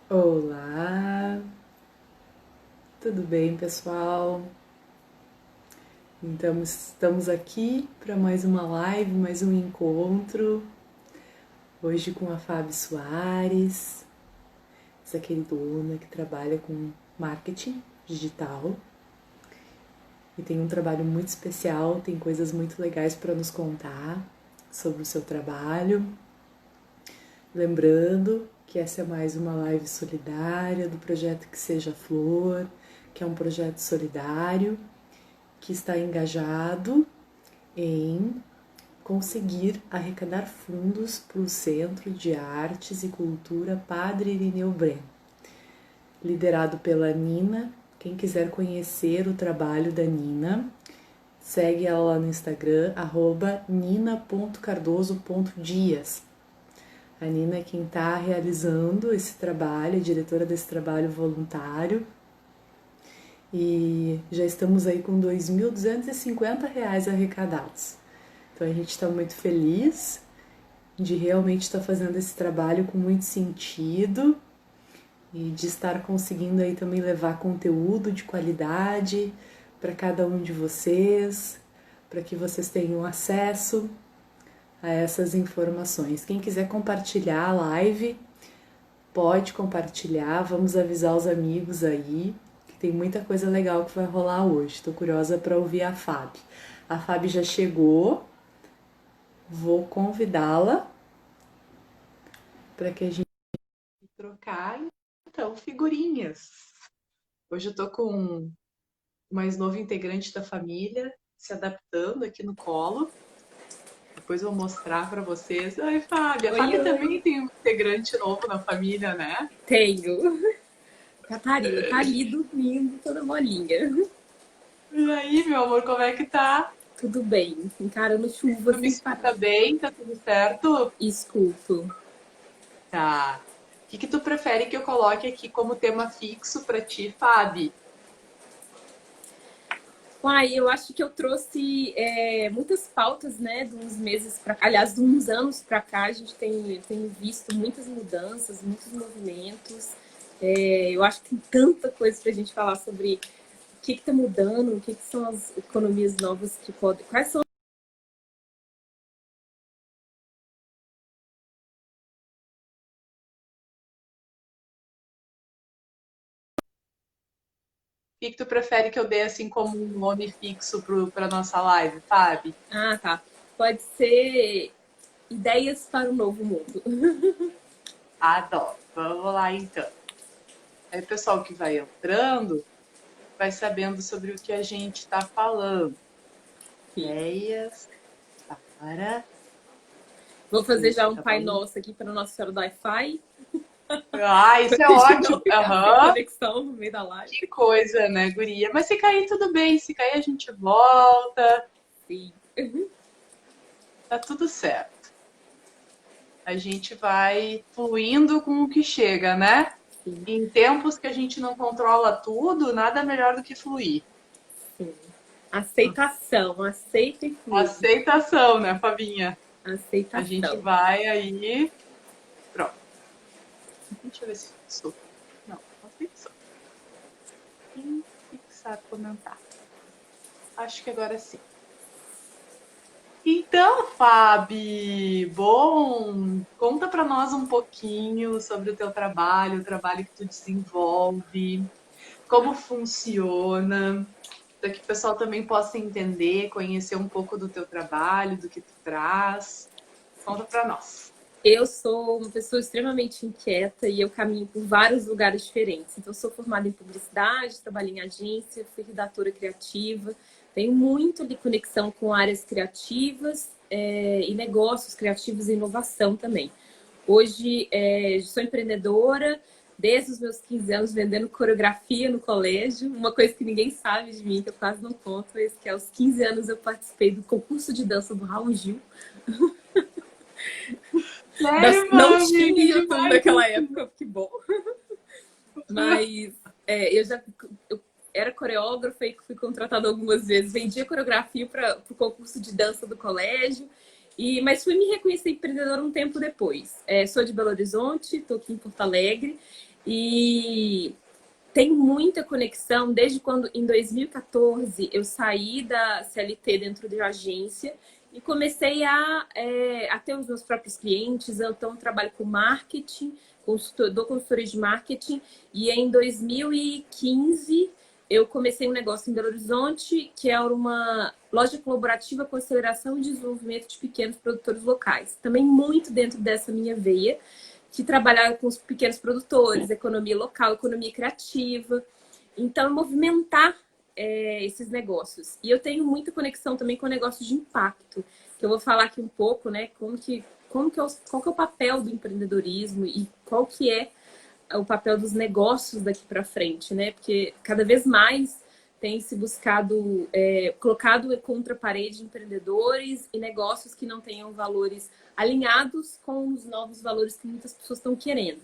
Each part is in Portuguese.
Olá, tudo bem, pessoal? Então, estamos aqui para mais uma live, mais um encontro. Hoje com a Fábio Soares, essa queridona que trabalha com marketing digital e tem um trabalho muito especial, tem coisas muito legais para nos contar sobre o seu trabalho. Lembrando que essa é mais uma live solidária do projeto Que Seja Flor, que é um projeto solidário que está engajado em conseguir arrecadar fundos para o Centro de Artes e Cultura Padre Irineu Breno, liderado pela Nina. Quem quiser conhecer o trabalho da Nina, segue ela lá no Instagram, nina.cardoso.dias. A Nina é quem está realizando esse trabalho, é diretora desse trabalho voluntário. E já estamos aí com R$ 2.250 arrecadados. Então a gente está muito feliz de realmente estar fazendo esse trabalho com muito sentido e de estar conseguindo aí também levar conteúdo de qualidade para cada um de vocês, para que vocês tenham acesso a essas informações. Quem quiser compartilhar a live, pode compartilhar, vamos avisar os amigos aí, que tem muita coisa legal que vai rolar hoje. Estou curiosa para ouvir a Fábio. A Fábio já chegou, vou convidá-la para que a gente trocar, então, figurinhas. Hoje eu tô com o mais novo integrante da família se adaptando aqui no colo. Depois eu vou mostrar para vocês. Oi, Fábio. A Oi, Fábio também oi. tem um integrante novo na família, né? Tenho. Catarina tá ali dormindo, toda molinha. E aí, meu amor, como é que tá? Tudo bem, encarando chuva Tu me sem parar. escuta bem? Tá tudo certo? Escuto. Tá. O que que tu prefere que eu coloque aqui como tema fixo para ti, Fábio? Uai, eu acho que eu trouxe muitas pautas, né, de uns meses para cá. Aliás, de uns anos para cá, a gente tem visto muitas mudanças, muitos movimentos. Eu acho que tem tanta coisa para a gente falar sobre o que está mudando, o que são as economias novas que podem. Quais são. O que que tu prefere que eu dê assim como um nome fixo para nossa live, Fábio? Ah, tá. Pode ser ideias para o novo mundo. Adoro. Vamos lá então. Aí o pessoal que vai entrando vai sabendo sobre o que a gente está falando. Ideias para Vou fazer o, já um tá Pai bom? Nosso aqui para Nossa Senhora do Wi-Fi, Ah, para isso é a gente não ótimo. ficar sem Aham. conexão no meio da live. Que coisa, né, guria? Mas se cair, tudo bem. Se cair, a gente volta. Sim. Tá tudo certo. A gente vai fluindo com o que chega, né? Sim, Em tempos que a gente não controla tudo, nada melhor do que fluir. sim. Aceitação, aceita e flui. Aceitação, né, Fabinha? A gente Aceitação. vai aí. Pronto. Deixa eu ver se fixou. Não, não fixou. Fixar comentário. Acho que agora sim. Então, Fabi, bom, conta para nós um pouquinho sobre o teu trabalho, o trabalho que tu desenvolve, como funciona, para que o pessoal também possa entender, conhecer um pouco do teu trabalho, do que tu traz. Conta para nós. Eu sou uma pessoa extremamente inquieta e eu caminho por vários lugares diferentes. Então, eu sou formada em publicidade, trabalho em agência, fui redatora criativa, tenho muito de conexão com áreas criativas e negócios criativos e inovação também. Hoje, sou empreendedora, desde os meus 15 anos, vendendo coreografia no colégio. Uma coisa que ninguém sabe de mim, que eu quase não conto, é que aos 15 anos eu participei do concurso de dança do Raul Gil. Sério, Não Fabi, tinha que YouTube demais naquela isso. época, que bom. Mas eu era coreógrafa e fui contratada algumas vezes. Vendia coreografia para o concurso de dança do colégio. Mas fui me reconhecer empreendedora um tempo depois. Sou de Belo Horizonte, estou aqui em Porto Alegre. E tem muita conexão desde quando, em 2014, eu saí da CLT dentro de agência e comecei a ter os meus próprios clientes. Então, eu trabalho com marketing, dou consultoria de marketing. E em 2015, eu comecei um negócio em Belo Horizonte, que era uma loja colaborativa com aceleração e desenvolvimento de pequenos produtores locais. Também muito dentro dessa minha veia que trabalhar com os pequenos produtores, economia local, economia criativa. Então, movimentar esses negócios. E eu tenho muita conexão também com negócios de impacto, que eu vou falar aqui um pouco, né? Qual que é o papel do empreendedorismo e qual que é o papel dos negócios daqui para frente, né? Porque cada vez mais tem se buscado, colocado contra a parede empreendedores e negócios que não tenham valores alinhados com os novos valores que muitas pessoas estão querendo.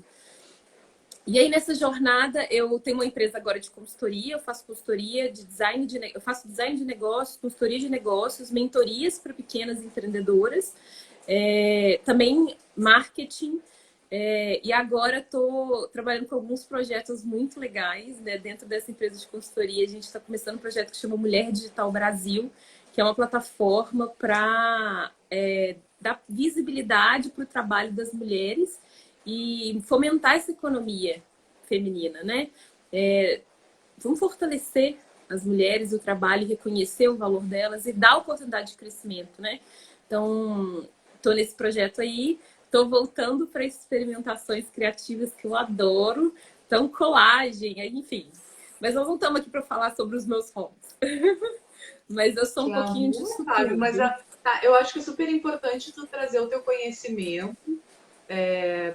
E aí, nessa jornada, eu tenho uma empresa agora de consultoria, eu faço consultoria de design eu faço design de negócios, consultoria de negócios, mentorias para pequenas empreendedoras, também marketing. E agora estou trabalhando com alguns projetos muito legais, né? Dentro dessa empresa de consultoria. A gente está começando um projeto que chama Mulher Digital Brasil, que é uma plataforma para dar visibilidade para o trabalho das mulheres e fomentar essa economia feminina, né? Vamos fortalecer as mulheres, o trabalho, reconhecer o valor delas e dar oportunidade de crescimento, né? Então, estou nesse projeto aí. Estou voltando para experimentações criativas que eu adoro. Então, colagem, enfim. Mas nós não estamos aqui para falar sobre os meus hobbies. Mas eu sou um pouquinho disso tudo. Mas eu acho que é super importante tu trazer o teu conhecimento.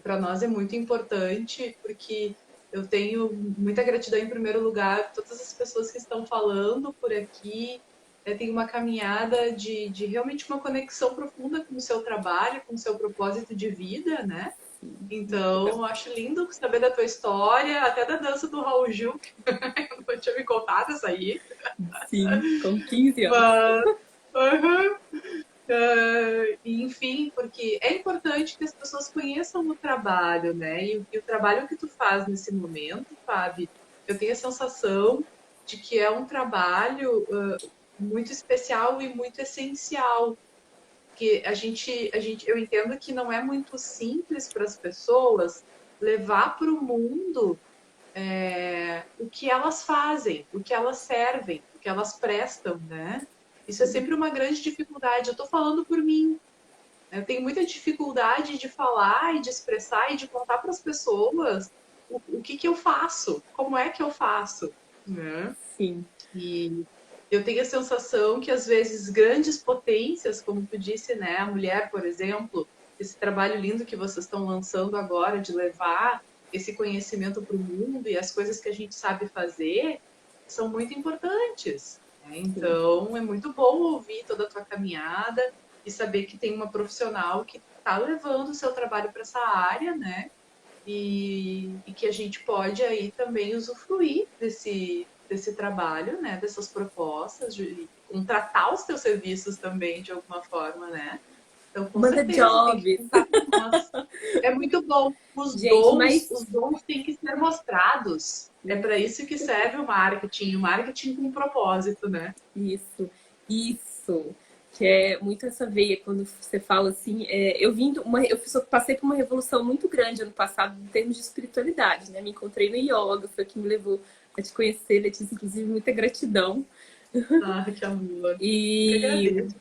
Para nós é muito importante, porque eu tenho muita gratidão em primeiro lugar por todas as pessoas que estão falando por aqui. Tem uma caminhada de realmente uma conexão profunda com o seu trabalho, com o seu propósito de vida, né? Então, eu acho lindo saber da tua história, até da dança do Raul Gil, que eu não tinha me contado essa aí. Sim, com 15 anos. Mas, enfim, porque é importante que as pessoas conheçam o trabalho, né? E o trabalho que tu faz nesse momento, Fábio, eu tenho a sensação de que é um trabalho muito especial e muito essencial. Que eu entendo que não é muito simples para as pessoas levar para o mundo o que elas fazem, o que elas servem, o que elas prestam, né? Isso é sempre uma grande dificuldade. Eu estou falando por mim. Eu tenho muita dificuldade de falar e de expressar e de contar para as pessoas o que eu faço, como é que eu faço, né? Sim. E eu tenho a sensação que, às vezes, grandes potências, como tu disse, né? A mulher, por exemplo, esse trabalho lindo que vocês estão lançando agora de levar esse conhecimento para o mundo e as coisas que a gente sabe fazer são muito importantes, né? Então, é muito bom ouvir toda a tua caminhada e saber que tem uma profissional que está levando o seu trabalho para essa área, né? E que a gente pode aí também usufruir desse trabalho, né? Dessas propostas, de contratar os teus serviços também de alguma forma, né? Então, com Manda certeza, tem que jobs. contar com nós. É muito bom. Gente, mas Os dons têm que ser mostrados. É para isso que serve o marketing com propósito, né? Isso. Que é muito essa veia quando você fala assim. Passei por uma revolução muito grande ano passado em termos de espiritualidade, né? Me encontrei no yoga, foi o que me levou a te conhecer, Letícia, inclusive, muita gratidão. Ah, que amor. Que E agradeço.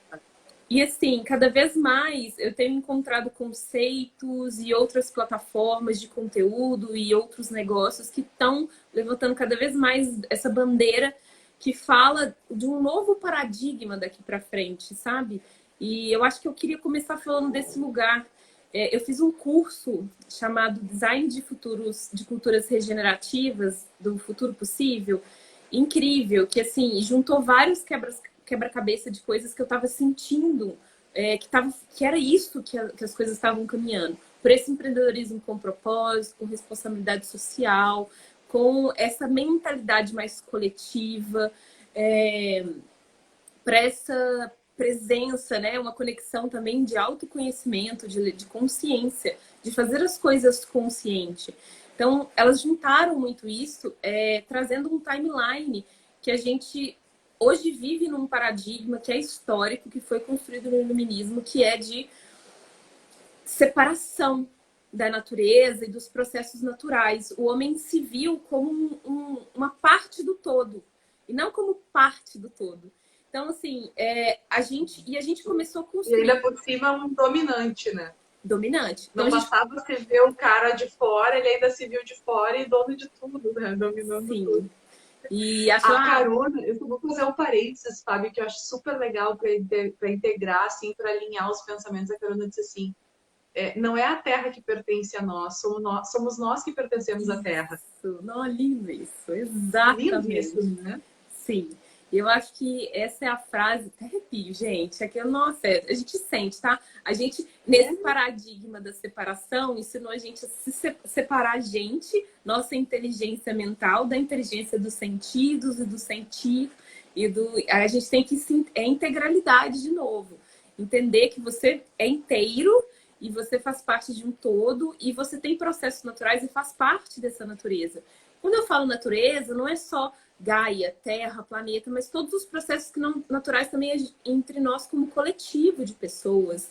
E assim, cada vez mais eu tenho encontrado conceitos e outras plataformas de conteúdo e outros negócios que estão levantando cada vez mais essa bandeira que fala de um novo paradigma daqui para frente, sabe? E eu acho que eu queria começar falando desse lugar. Eu fiz um curso chamado Design de Futuros, de Culturas Regenerativas do Futuro Possível, incrível, que assim juntou vários quebra-cabeça de coisas que eu estava sentindo, que era isso que as coisas estavam caminhando. Por esse empreendedorismo com propósito, com responsabilidade social, com essa mentalidade mais coletiva, para essa presença, né? Uma conexão também de autoconhecimento, de consciência, de fazer as coisas consciente. Então, elas juntaram muito isso, trazendo um timeline que a gente hoje vive num paradigma que é histórico, que foi construído no iluminismo, que é de separação da natureza e dos processos naturais. O homem se viu como uma parte do todo, e não como parte do todo. Então, assim, a gente começou a E construir. ainda por cima um dominante, né? Dominante. Então, Não bastava se ver o cara de fora, ele ainda se viu de fora e dono de tudo, né? Dominando sim. tudo. E achou A carona, eu vou fazer um parênteses, Fábio, que eu acho super legal para integrar, assim, para alinhar os pensamentos. A carona disse assim: não é a Terra que pertence a nós, somos nós que pertencemos à Terra. Isso, não, lindo isso, Lindo exatamente. isso, né? Sim, eu acho que essa é a frase, até arrepio, gente, aquilo, nossa, a gente sente, tá? A gente, nesse paradigma da separação, ensinou a gente a separar a gente, nossa inteligência mental, da inteligência dos sentidos e do sentir, a gente tem que, integralidade de novo, entender que você é inteiro, e você faz parte de um todo, e você tem processos naturais e faz parte dessa natureza. Quando eu falo natureza, não é só Gaia, Terra, planeta, mas todos os processos que não naturais também entre nós como coletivo de pessoas.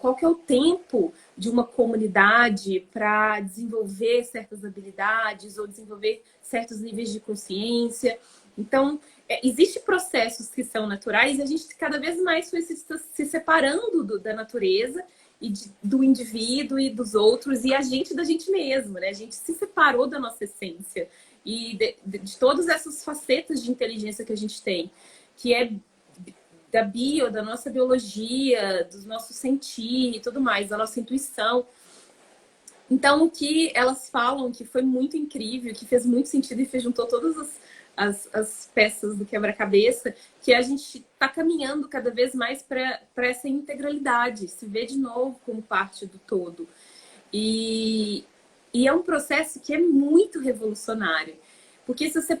Qual que é o tempo de uma comunidade para desenvolver certas habilidades ou desenvolver certos níveis de consciência? Então, existem processos que são naturais e a gente cada vez mais foi se separando da natureza e do indivíduo e dos outros, e a gente da gente mesmo, né? A gente se separou da nossa essência e de todas essas facetas de inteligência que a gente tem, que é da nossa biologia, dos nossos sentir e tudo mais, da nossa intuição. Então, o que elas falam que foi muito incrível, que fez muito sentido e juntou todas as peças do quebra-cabeça, que a gente está caminhando cada vez mais para essa integralidade, se ver de novo como parte do todo. E é um processo que é muito revolucionário. Porque se você,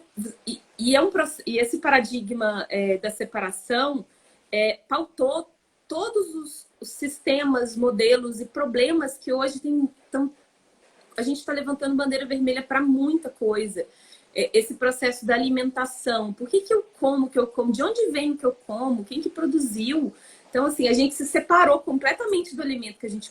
e esse paradigma da separação pautou todos os sistemas, modelos e problemas que hoje a gente está levantando bandeira vermelha para muita coisa. Esse processo da alimentação. Por que eu como o que eu como? De onde vem o que eu como? Quem que produziu? Então, assim, a gente se separou completamente do alimento que a gente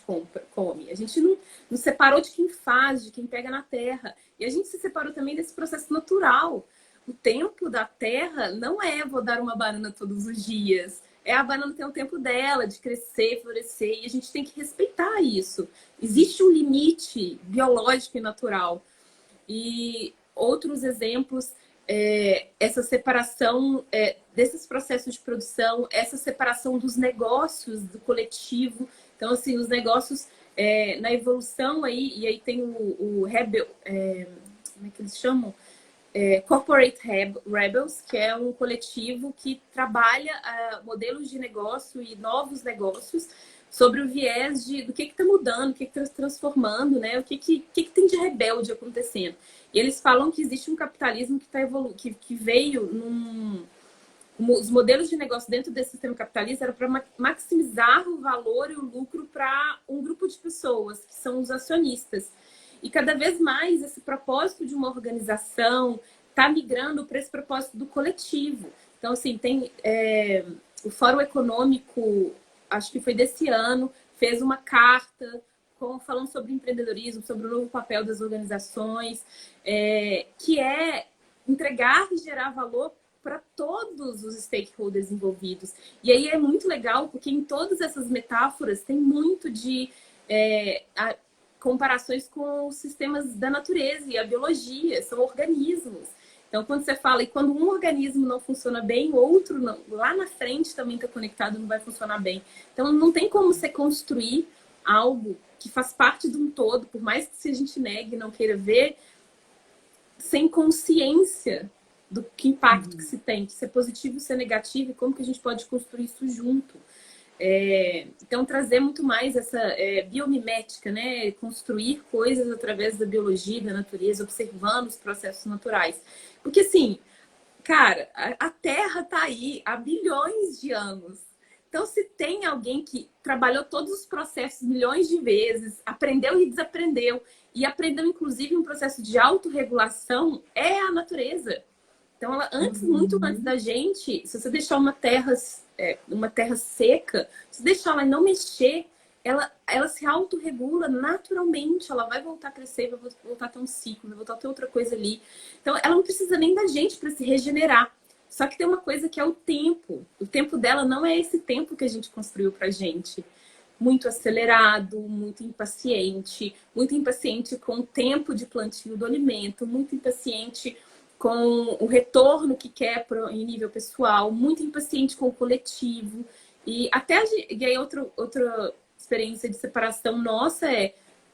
come. A gente não separou de quem faz, de quem pega na terra. E a gente se separou também desse processo natural. O tempo da terra não vou dar uma banana todos os dias. A banana tem o tempo dela, de crescer, florescer. E a gente tem que respeitar isso. Existe um limite biológico e natural. E outros exemplos, essa separação desses processos de produção, essa separação dos negócios, do coletivo. Então, assim, os negócios na evolução aí, e aí tem o Rebel, como é que eles chamam? Corporate Rebels, que é um coletivo que trabalha modelos de negócio e novos negócios sobre o viés do que está mudando, o que está transformando, né? O que tem de rebelde acontecendo. E eles falam que existe um capitalismo que veio os modelos de negócio dentro desse sistema capitalista eram para maximizar o valor e o lucro para um grupo de pessoas, que são os acionistas. E cada vez mais esse propósito de uma organização está migrando para esse propósito do coletivo. Então, assim, tem o Fórum Econômico, acho que foi desse ano, fez uma carta falando sobre empreendedorismo, sobre o novo papel das organizações, que é entregar e gerar valor para todos os stakeholders envolvidos. E aí é muito legal, porque em todas essas metáforas tem muito de comparações com os sistemas da natureza e a biologia, são organismos. Então, quando você fala, e quando um organismo não funciona bem, o outro não, lá na frente também está conectado, não vai funcionar bem. Então, não tem como você construir algo que faz parte de um todo, por mais que se a gente negue e não queira ver, sem consciência do que impacto que se tem, se é positivo, se é negativo, e como que a gente pode construir isso junto. Então, trazer muito mais essa biomimética, né? Construir coisas através da biologia, da natureza, observando os processos naturais. Porque, assim, cara, a Terra está aí há bilhões de anos. Então, se tem alguém que trabalhou todos os processos milhões de vezes, aprendeu e desaprendeu, e aprendeu, inclusive, um processo de autorregulação, é a natureza. Então, ela, antes, muito antes da gente, se você deixar uma terra seca, se deixar ela não mexer, ela se autorregula naturalmente, ela vai voltar a crescer, vai voltar a ter um ciclo, vai voltar a ter outra coisa ali. Então, ela não precisa nem da gente para se regenerar. Só que tem uma coisa que é o tempo. O tempo dela não é esse tempo que a gente construiu pra gente. Muito acelerado, muito impaciente com o tempo de plantio do alimento, muito impaciente com o retorno que quer em nível pessoal, muito impaciente com o coletivo. E aí outra experiência de separação nossa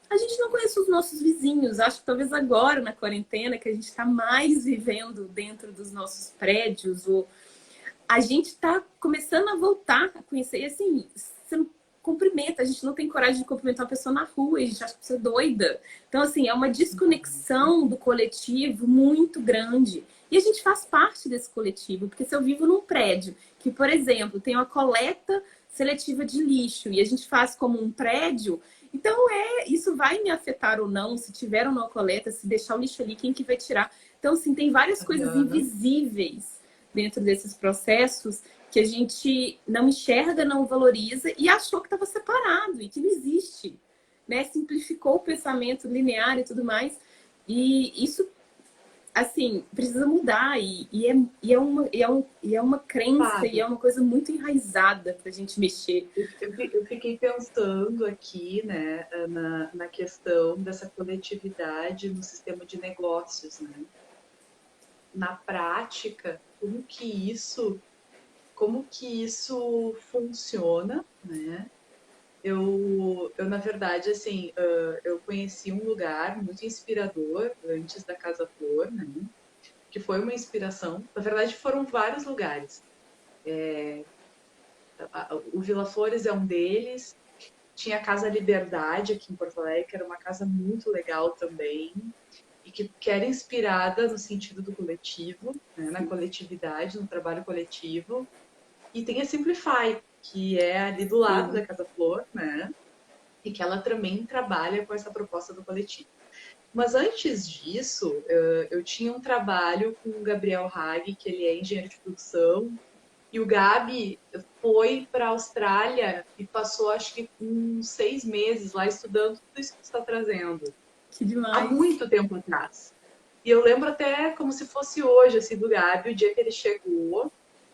a gente não conhece os nossos vizinhos. Acho que talvez agora, na quarentena, que a gente está mais vivendo dentro dos nossos prédios, a gente está começando a voltar a conhecer. E assim, você não cumprimenta, a gente não tem coragem de cumprimentar uma pessoa na rua, a gente acha que você é doida. Então, assim, é uma desconexão do coletivo muito grande. E a gente faz parte desse coletivo, porque se eu vivo num prédio que, por exemplo, tem uma coleta seletiva de lixo e a gente faz como um prédio, então isso vai me afetar ou não, se tiver ou não a coleta, se deixar o lixo ali, quem que vai tirar? Então, assim, tem várias coisas invisíveis dentro desses processos que a gente não enxerga, não valoriza e achou que estava separado e que não existe, né? Simplificou o pensamento linear e tudo mais. E isso, assim, precisa mudar é uma crença e é uma coisa muito enraizada para a gente mexer. Eu fiquei pensando aqui, né, na questão dessa coletividade no sistema de negócios, né? Na prática, como que isso funciona, né? Na verdade, assim, eu conheci um lugar muito inspirador antes da Casa Flor, né? Que foi uma inspiração. Na verdade, foram vários lugares. O Vila Flores é um deles. Tinha a Casa Liberdade aqui em Porto Alegre, que era uma casa muito legal também. E que era inspirada no sentido do coletivo, né? Na coletividade, no trabalho coletivo. E tem a Simplify, que é ali do lado da Casa Flor, né? E que ela também trabalha com essa proposta do coletivo. Mas antes disso, eu tinha um trabalho com o Gabriel Hag, que ele é engenheiro de produção, e o Gabi foi para a Austrália e passou, acho que, uns 6 meses lá estudando tudo isso que você está trazendo. Que demais. Há muito tempo atrás. E eu lembro até como se fosse hoje, assim, do Gabi, o dia que ele chegou.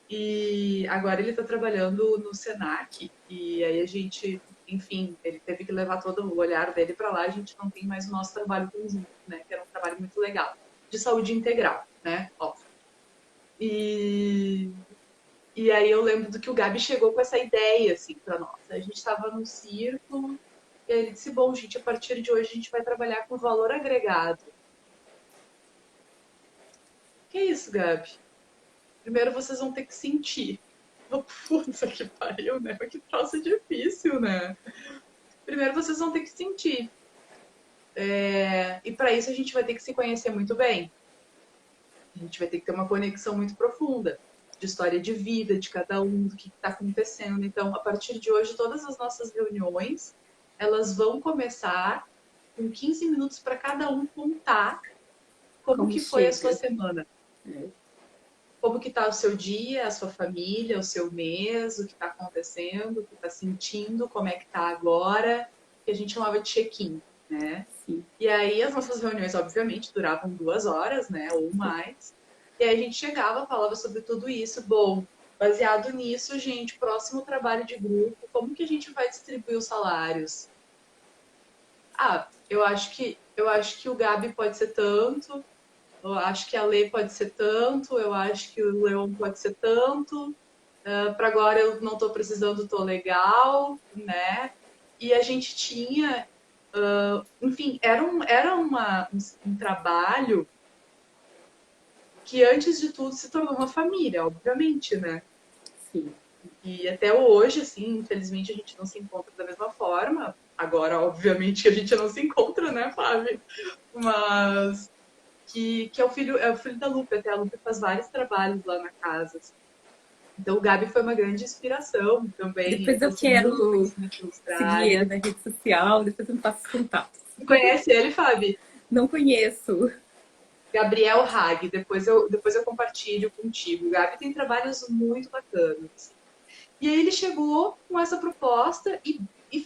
E agora ele está trabalhando no Senac. E aí a gente, enfim, ele teve que levar todo o olhar dele para lá. A gente não tem mais o nosso trabalho conjunto, né? Que era um trabalho muito legal. De saúde integral, né? Óbvio. E aí eu lembro do que o Gabi chegou com essa ideia, assim, para nós. A gente estava num círculo e ele disse, bom, gente, a partir de hoje a gente vai trabalhar com valor agregado. Que é isso, Gabi? Primeiro vocês vão ter que sentir. Puta que pariu, né? Que troço difícil, né? Primeiro vocês vão ter que sentir. E para isso a gente vai ter que se conhecer muito bem. A gente vai ter que ter uma conexão muito profunda de história de vida de cada um, do que está acontecendo. Então, a partir de hoje, todas as nossas reuniões, elas vão começar com 15 minutos para cada um contar como que foi a sua semana. Como que está o seu dia, a sua família, o seu mês, o que está acontecendo, o que está sentindo, como é que está agora, que a gente chamava de check-in, né? Sim. E aí as nossas reuniões, obviamente, duravam 2 horas, né, ou mais. E aí a gente chegava, falava sobre tudo isso. Bom, baseado nisso, gente, próximo trabalho de grupo, como que a gente vai distribuir os salários? Eu acho que o Gabi pode ser tanto, eu acho que a Lê pode ser tanto, eu acho que o Leon pode ser tanto. Para agora eu não estou precisando, estou legal, né? E a gente tinha, enfim, era um trabalho que antes de tudo se tornou uma família, obviamente, né? Sim. E até hoje, assim, infelizmente a gente não se encontra da mesma forma. Agora, obviamente, que a gente não se encontra, né, Fábio? Mas que é o filho da Lupe, até a Lupe faz vários trabalhos lá na casa. Assim. Então, o Gabi foi uma grande inspiração também. Ele Depois eu passou muito quero conhecimento na seguir Austrália. ele na rede social, depois eu me faço contato. Conhece ele, Fábio? Não conheço. Gabriel Hag, depois eu compartilho contigo. O Gabi tem trabalhos muito bacanas, assim. E aí ele chegou com essa proposta e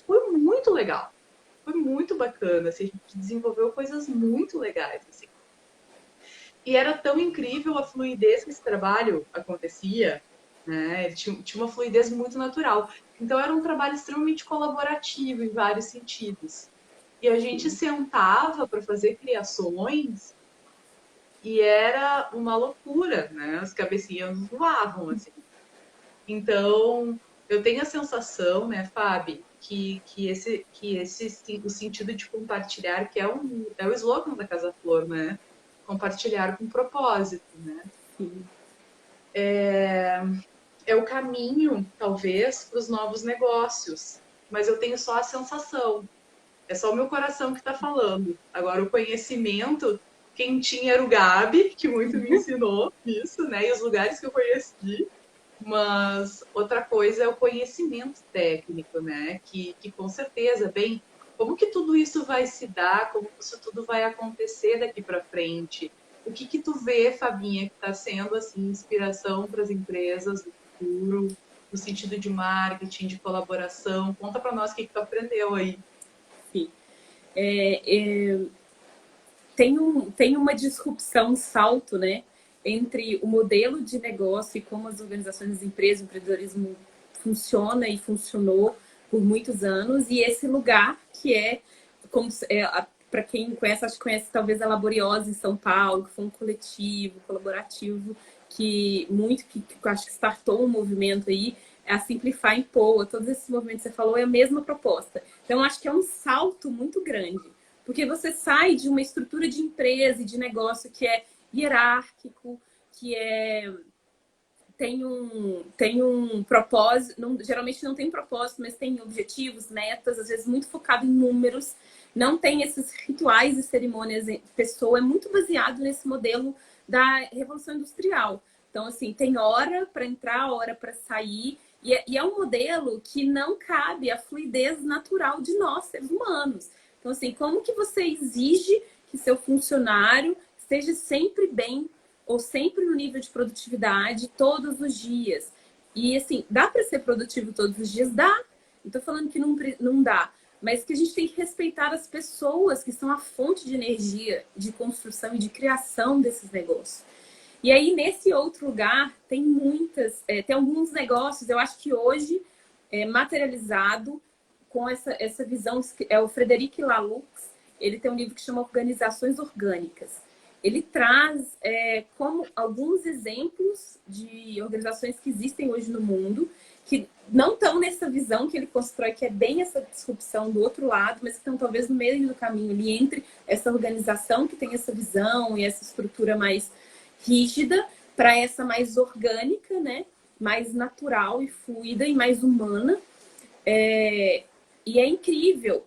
foi muito legal. Foi muito bacana, assim, a gente desenvolveu coisas muito legais, assim. E era tão incrível a fluidez que esse trabalho acontecia, né? Ele tinha uma fluidez muito natural. Então era um trabalho extremamente colaborativo em vários sentidos. E a gente sentava para fazer criações e era uma loucura, né? As cabecinhas voavam, assim. Então, eu tenho a sensação, né, Fábio, o sentido de compartilhar, que é o slogan da Casa Flor, né? Compartilhar com propósito, né? Sim. É o caminho, talvez, para os novos negócios. Mas eu tenho só a sensação. É só o meu coração que está falando. Agora, o conhecimento, quem tinha era o Gabi, que muito me ensinou isso, né? E os lugares que eu conheci. Mas outra coisa é o conhecimento técnico, né? Que com certeza, bem, como que tudo isso vai se dar, como que isso tudo vai acontecer daqui para frente? O que tu vê, Fabinha, que está sendo assim inspiração para as empresas do futuro, no sentido de marketing, de colaboração? Conta para nós o que tu aprendeu aí. Sim. Tem uma disrupção, um salto, né, entre o modelo de negócio e como as organizações, as empresas, o empreendedorismo funciona e funcionou por muitos anos, e esse lugar que como para quem conhece, acho que conhece talvez a Laboriosa em São Paulo, que foi um coletivo colaborativo que eu acho que startou um movimento aí, é a Simplify em Poa, todos esses movimentos que você falou é a mesma proposta. Então, acho que é um salto muito grande. Porque você sai de uma estrutura de empresa e de negócio que é hierárquico, que tem um propósito, geralmente não tem propósito, mas tem objetivos, metas, às vezes muito focado em números, não tem esses rituais e cerimônias. Pessoa é muito baseado nesse modelo da Revolução Industrial. Então, assim, tem hora para entrar, hora para sair, e é um modelo que não cabe à fluidez natural de nós, seres humanos. Então, assim, como que você exige que seu funcionário esteja sempre bem ou sempre no nível de produtividade todos os dias? E, assim, dá para ser produtivo todos os dias? Dá. Não estou falando que não dá, mas que a gente tem que respeitar as pessoas que são a fonte de energia, de construção e de criação desses negócios. E aí, nesse outro lugar, tem alguns negócios, eu acho que hoje, materializado com essa visão, é o Frederic Laloux, ele tem um livro que chama Organizações Orgânicas. Ele traz como alguns exemplos de organizações que existem hoje no mundo, que não estão nessa visão que ele constrói, que é bem essa disrupção do outro lado, mas que estão talvez no meio do caminho ali entre essa organização que tem essa visão e essa estrutura mais rígida para essa mais orgânica, né? Mais natural e fluida e mais humana. E é incrível,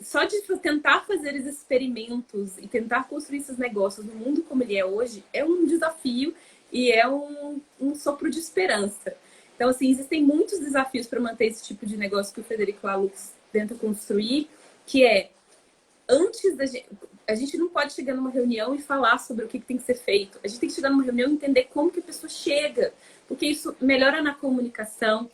só de tentar fazer esses experimentos e tentar construir esses negócios no mundo como ele é hoje, é um desafio e é um sopro de esperança. Então, assim, existem muitos desafios para manter esse tipo de negócio que o Frederic Laloux tenta construir, que antes a gente não pode chegar numa reunião e falar sobre o que tem que ser feito. A gente tem que chegar numa reunião e entender como que a pessoa chega, porque isso melhora na comunicação.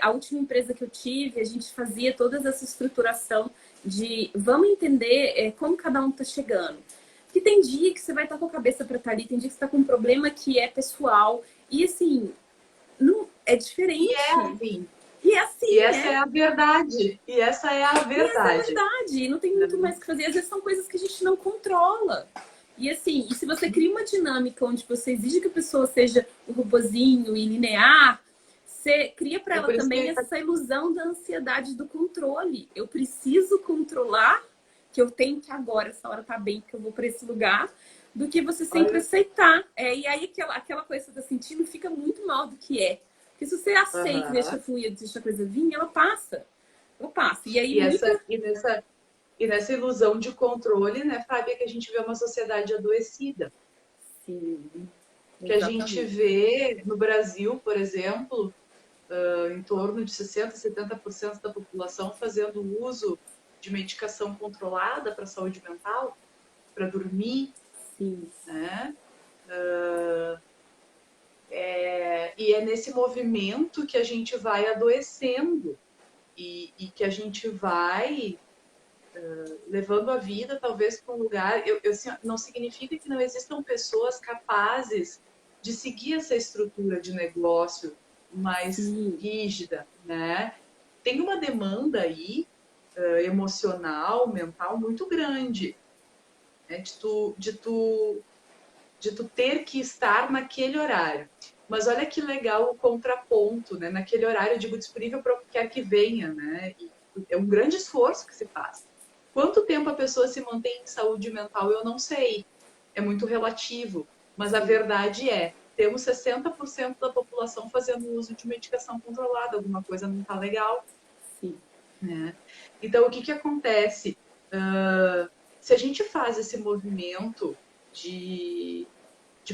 A última empresa que eu tive, a gente fazia toda essa estruturação de vamos entender como cada um está chegando. Porque tem dia que você vai estar com a cabeça para estar ali, tem dia que você está com um problema que é pessoal. E assim, não, é diferente. E é assim. E é assim, e essa é a verdade. E essa é a verdade. E essa é a verdade. E não tem muito mais o que fazer. Às vezes são coisas que a gente não controla. E assim, se você cria uma dinâmica onde você exige que a pessoa seja um robozinho e linear, você cria para ela também essa ilusão da ansiedade do controle. Eu preciso controlar, que eu tenho que agora, essa hora tá bem, porque eu vou para esse lugar, do que você sempre aceitar. E aí aquela coisa que você tá sentindo fica muito mal do que é. Porque se você aceita, deixa fluir, deixa a coisa vir, ela passa. Ela passa. E aí e nessa ilusão de controle, né, Fábio, é que a gente vê uma sociedade adoecida. Sim. Que a gente Exatamente. vê no Brasil, por exemplo, em torno de 60%, 70% da população fazendo uso de medicação controlada para a saúde mental, para dormir, Sim, né? E é nesse movimento que a gente vai adoecendo e que a gente vai levando a vida talvez para um lugar. Assim, não significa que não existam pessoas capazes de seguir essa estrutura de negócio mais sim, rígida, né? Tem uma demanda aí emocional, mental muito grande, né? De tu ter que estar naquele horário. Mas olha que legal o contraponto, né? Naquele horário, eu digo disponível para o que quer que venha, né? E é um grande esforço que se faz. Quanto tempo a pessoa se mantém em saúde mental, eu não sei. É muito relativo. Mas a sim, verdade é, temos 60% da população fazendo uso de medicação controlada. Alguma coisa não está legal, sim. né? Então, o que que acontece? Se a gente faz esse movimento de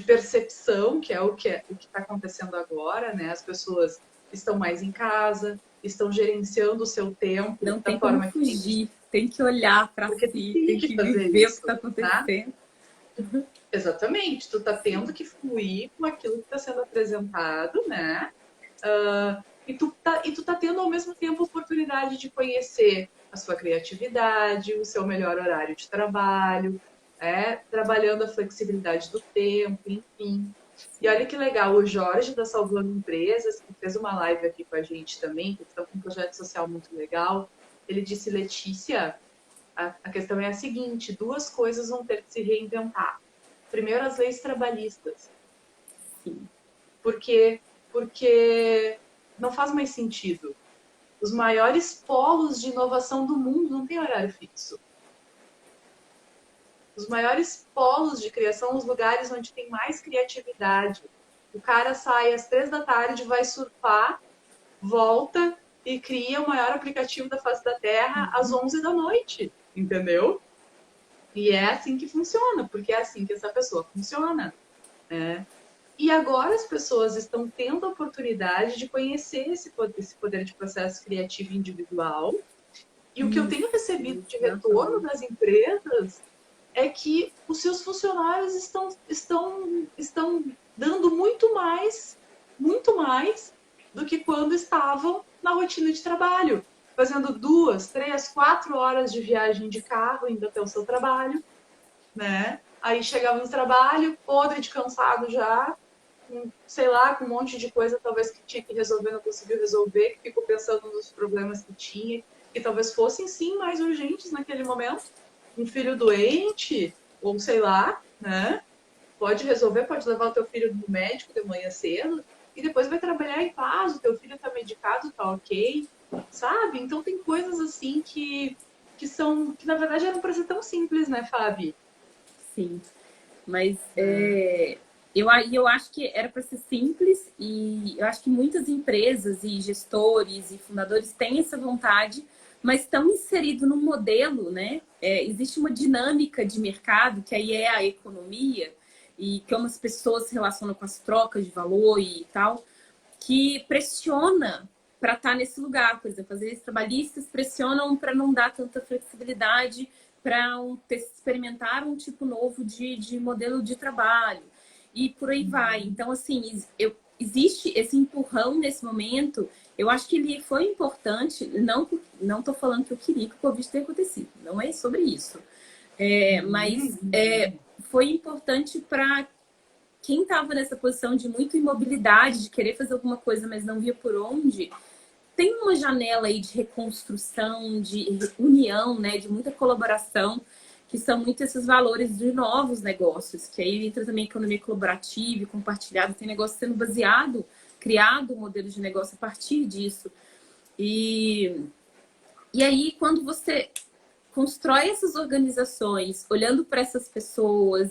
percepção, que é o que está acontecendo agora, né? As pessoas estão mais em casa, estão gerenciando o seu tempo Não da tem como forma que tem que, fugir, tem que olhar para porque tu si, tem tem que que fazer viver o que isso, está né? acontecendo. Exatamente, tu tá tendo Sim, que fluir com aquilo que está sendo apresentado, né? E tu tá tendo ao mesmo tempo a oportunidade de conhecer a sua criatividade, o seu melhor horário de trabalho, trabalhando a flexibilidade do tempo, enfim. E olha que legal, o Jorge da Salvando Empresas, que fez uma live aqui com a gente também, que está com um projeto social muito legal, ele disse, Letícia, a questão é a seguinte, duas coisas vão ter que se reinventar. Primeiro, as leis trabalhistas. sim. Porque não faz mais sentido. Os maiores polos de inovação do mundo não têm horário fixo. Os maiores polos de criação são os lugares onde tem mais criatividade. O cara sai às 3 da tarde, vai surfar, volta e cria o maior aplicativo da face da Terra às 11 da noite, entendeu? E é assim que funciona, porque é assim que essa pessoa funciona, né? E agora as pessoas estão tendo a oportunidade de conhecer esse poder de processo criativo individual. E o que eu tenho recebido de Isso, retorno aham. das empresas é que os seus funcionários estão dando muito mais do que quando estavam na rotina de trabalho, fazendo 2, 3, 4 horas de viagem de carro indo até o seu trabalho, né? Aí chegava no trabalho, podre de cansado já, sei lá, com um monte de coisa talvez que tinha que resolver, não conseguiu resolver, que ficou pensando nos problemas que tinha, que talvez fossem sim mais urgentes naquele momento. Um filho doente, ou sei lá, né? Pode resolver, pode levar o teu filho no médico de manhã cedo e depois vai trabalhar em paz, o teu filho tá medicado, tá ok, sabe? Então tem coisas assim que na verdade eram para ser tão simples, né, Fábio? Sim. Mas É. eu acho que era para ser simples e eu acho que muitas empresas e gestores e fundadores têm essa vontade, mas estão inseridos num modelo, né? Existe uma dinâmica de mercado que aí é a economia e como as pessoas se relacionam com as trocas de valor e tal, que pressiona para estar nesse lugar. Por exemplo, as leis trabalhistas pressionam para não dar tanta flexibilidade para experimentar um tipo novo de modelo de trabalho. E por aí vai. Então, assim, existe esse empurrão nesse momento. Eu acho que ele foi importante. Não estou falando que eu queria que o Covid tenha acontecido. Não é sobre isso. Mas foi importante para quem estava nessa posição de muita imobilidade, de querer fazer alguma coisa, mas não via por onde, tem uma janela aí de reconstrução, de união, né, de muita colaboração, que são muito esses valores de novos negócios, que aí entra também a economia colaborativa e compartilhada, tem negócio sendo baseado, criado um modelo de negócio a partir disso. E, e aí, quando você constrói essas organizações, olhando para essas pessoas,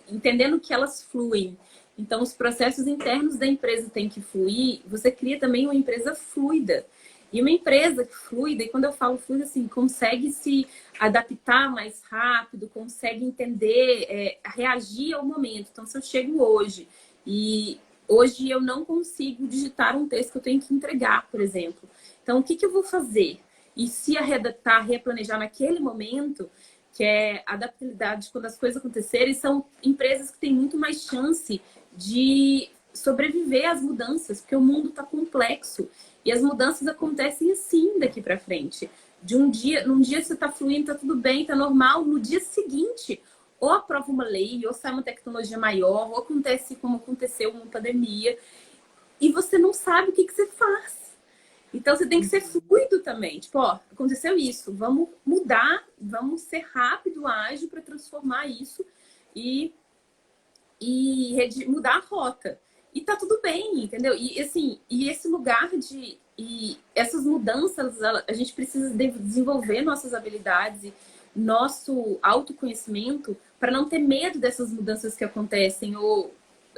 entendendo que elas fluem. Então, os processos internos da empresa têm que fluir. Você cria também uma empresa fluida. E uma empresa fluida, e quando eu falo fluida, assim, consegue se adaptar mais rápido, consegue entender, reagir ao momento. Então, se eu chego hoje E hoje eu não consigo digitar um texto que eu tenho que entregar, por exemplo. Então, o que que eu vou fazer? E se arredactar, replanejar naquele momento, que é adaptabilidade quando as coisas acontecerem, são empresas que têm muito mais chance de sobreviver às mudanças, porque o mundo está complexo e as mudanças acontecem assim daqui para frente. Num dia você está fluindo, está tudo bem, está normal, no dia seguinte ou aprova uma lei, ou sai uma tecnologia maior, ou acontece como aconteceu uma pandemia, e você não sabe o que que você faz. Então você tem que ser fluido também. Tipo, ó, aconteceu isso, vamos mudar, vamos ser rápido, ágil para transformar isso e mudar a rota. E tá tudo bem, entendeu? E assim, e esse lugar de. E essas mudanças, a gente precisa desenvolver nossas habilidades e nosso autoconhecimento para não ter medo dessas mudanças que acontecem ou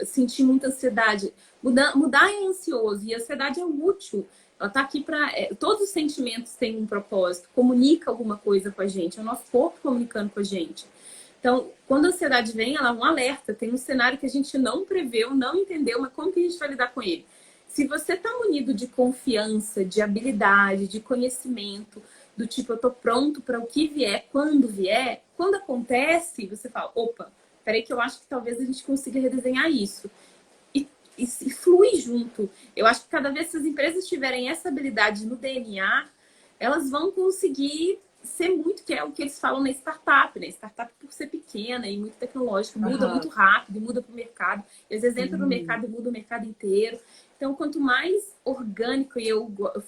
sentir muita ansiedade. Mudar é ansioso e a ansiedade é útil. Ela tá aqui para. Todos os sentimentos têm um propósito, comunica alguma coisa com a gente, é o nosso corpo comunicando com a gente. Então, quando a ansiedade vem, ela é um alerta. Tem um cenário que a gente não preveu, não entendeu, mas como que a gente vai lidar com ele? Se você está munido de confiança, de habilidade, de conhecimento, do tipo, eu tô pronto para o que vier, quando acontece, você fala, opa, peraí que eu acho que talvez a gente consiga redesenhar isso. E flui junto. Eu acho que cada vez que as empresas tiverem essa habilidade no DNA, elas vão conseguir ser muito, que é o que eles falam na startup, né? Startup, por ser pequena e muito tecnológica, muda muito rápido, muda para o mercado. E às vezes entra no mercado e muda o mercado inteiro. Então, quanto mais orgânico,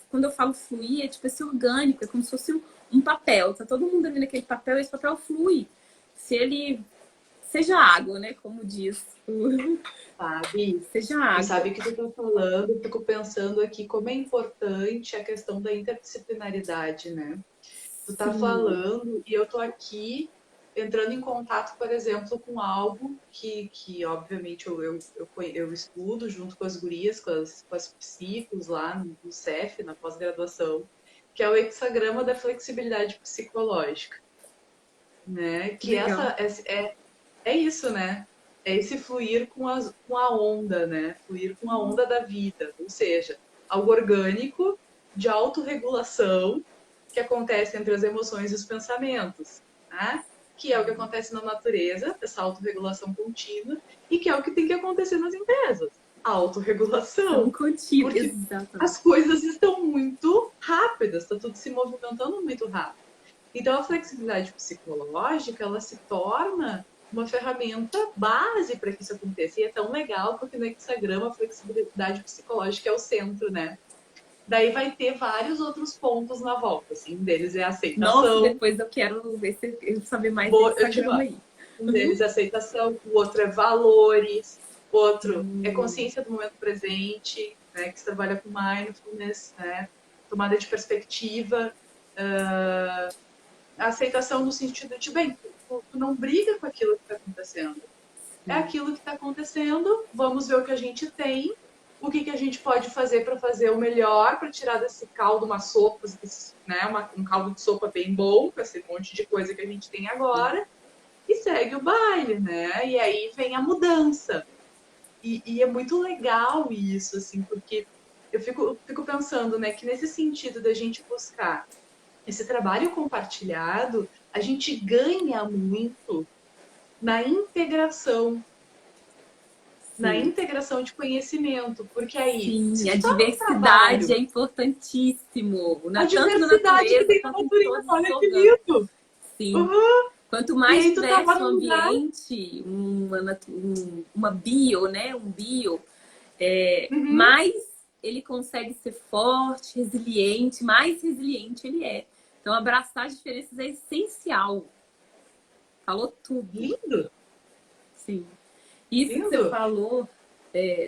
quando eu falo fluir, é tipo esse orgânico, é como se fosse um papel. Tá todo mundo ali naquele papel e esse papel flui. Se ele seja água, né? Como diz Sabe? seja água. Sabe o que tu tá falando? Eu fico pensando aqui como é importante a questão da interdisciplinaridade, né? Tu tá falando e eu tô aqui entrando em contato, por exemplo, com algo que obviamente, eu estudo junto com as gurias, com as psicos lá no CEF, na pós-graduação, que é o hexagrama da flexibilidade psicológica, né? Que é isso, né? É esse fluir com a onda, né? Fluir com a onda da vida, ou seja, algo orgânico de autorregulação que acontece entre as emoções e os pensamentos, né? Que é o que acontece na natureza, essa autorregulação contínua, e que é o que tem que acontecer nas empresas, a autorregulação. Contigo, porque exatamente. as coisas estão muito rápidas, está tudo se movimentando muito rápido. Então, a flexibilidade psicológica, ela se torna uma ferramenta base para que isso aconteça. E é tão legal, porque no hexagrama a flexibilidade psicológica é o centro, né? Daí vai ter vários outros pontos na volta, assim. Um deles é a aceitação. Nossa, depois eu quero ver se eu saber mais desse hexagrama aí. Um deles é aceitação, o outro é valores, o outro é consciência do momento presente, né? Que se trabalha com mindfulness, né? Tomada de perspectiva, a aceitação no sentido de, bem, tu não briga com aquilo que está acontecendo. É aquilo que está acontecendo, vamos ver o que a gente tem, o que a gente pode fazer para fazer o melhor, para tirar desse caldo uma sopa, né, um caldo de sopa bem bom, com esse monte de coisa que a gente tem agora, e segue o baile, né? E aí vem a mudança. E é muito legal isso, assim, porque eu fico pensando, né, que nesse sentido da gente buscar esse trabalho compartilhado, a gente ganha muito na integração. Na integração de conhecimento, porque aí... Sim, a diversidade é importantíssimo. A diversidade que tem na natureza, olha que lindo! Sim. Quanto mais diverso o ambiente, uma bio, né? Um bio, mais ele consegue ser forte, resiliente, mais resiliente ele é. Então, abraçar as diferenças é essencial. Falou tudo. Lindo! Sim. Isso lindo. Que você falou,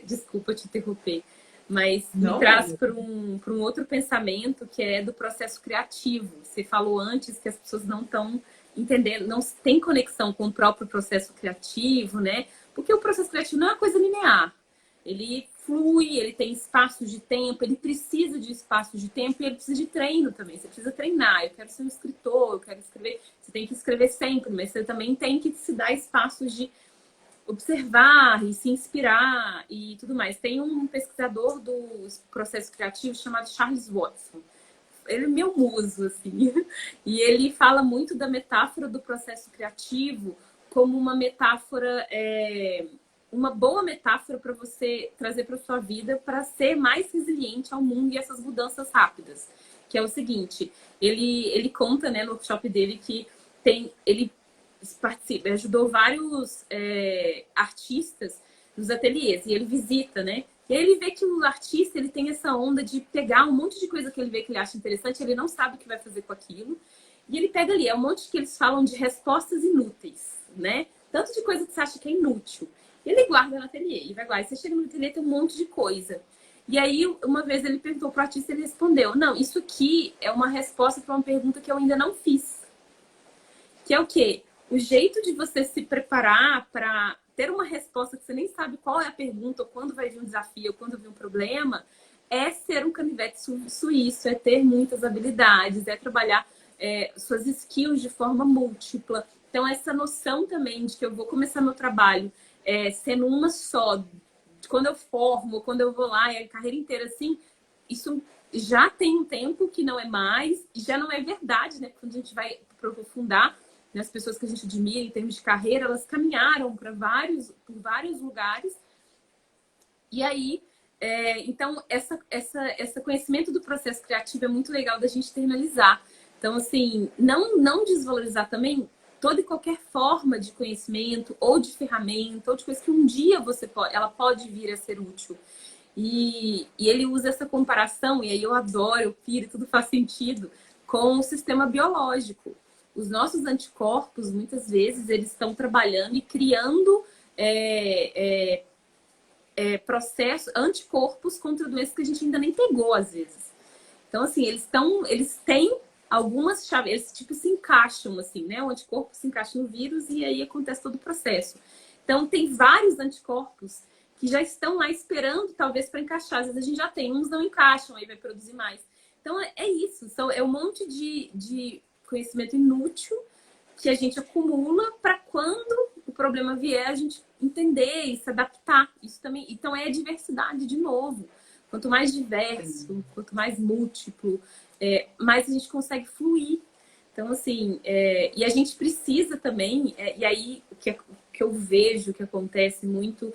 desculpa te interromper, mas me traz para um outro pensamento que é do processo criativo. Você falou antes que as pessoas não estão entendendo, não têm conexão com o próprio processo criativo, né? Porque o processo criativo não é uma coisa linear. Ele flui, ele tem espaços de tempo, ele precisa de espaços de tempo e ele precisa de treino também. Você precisa treinar. Eu quero ser um escritor, eu quero escrever. Você tem que escrever sempre, mas você também tem que se dar espaços de observar e se inspirar e tudo mais. Tem um pesquisador do processo criativo chamado Charles Watson. Ele é meu muso, assim. E ele fala muito da metáfora do processo criativo como uma metáfora, uma boa metáfora para você trazer para sua vida para ser mais resiliente ao mundo e essas mudanças rápidas. Que é o seguinte, ele conta, né, no workshop dele que ele ajudou vários artistas nos ateliês e ele visita, né? E aí ele vê que o artista ele tem essa onda de pegar um monte de coisa que ele vê que ele acha interessante, ele não sabe o que vai fazer com aquilo. E ele pega ali, é um monte que eles falam de respostas inúteis, né? Tanto de coisa que você acha que é inútil. E ele guarda no ateliê, e vai lá. E você chega no ateliê tem um monte de coisa. E aí, uma vez ele perguntou pro artista, ele respondeu, não, isso aqui é uma resposta para uma pergunta que eu ainda não fiz. Que é o quê? O jeito de você se preparar para ter uma resposta que você nem sabe qual é a pergunta, ou quando vai vir um desafio, ou quando vir um problema, é ser um canivete suíço, é ter muitas habilidades, é trabalhar suas skills de forma múltipla. Então, essa noção também de que eu vou começar meu trabalho sendo uma só, quando eu formo, quando eu vou lá, e a carreira inteira assim, isso já tem um tempo que não é mais, e já não é verdade, né? Quando a gente vai aprofundar, né, as pessoas que a gente admira em termos de carreira, elas caminharam por vários lugares. E aí, então, esse conhecimento do processo criativo é muito legal da gente internalizar. Então, assim, não desvalorizar também toda e qualquer forma de conhecimento ou de ferramenta ou de coisa que um dia ela pode vir a ser útil. E ele usa essa comparação, e aí eu adoro, eu piro, tudo faz sentido, com o sistema biológico. Os nossos anticorpos, muitas vezes, eles estão trabalhando e criando anticorpos contra doenças que a gente ainda nem pegou, às vezes. Então, assim, eles têm algumas chaves, eles tipo se encaixam, assim, né? O anticorpo se encaixa no vírus e aí acontece todo o processo. Então, tem vários anticorpos que já estão lá esperando, talvez, para encaixar. Às vezes a gente já tem, uns não encaixam, aí vai produzir mais. Então, é isso. É um monte de conhecimento inútil que a gente acumula para quando o problema vier, a gente entender e se adaptar. Isso também. Então, é a diversidade de novo. Quanto mais diverso, quanto mais múltiplo, mais a gente consegue fluir. Então, assim, e a gente precisa também, e aí o que eu vejo que acontece muito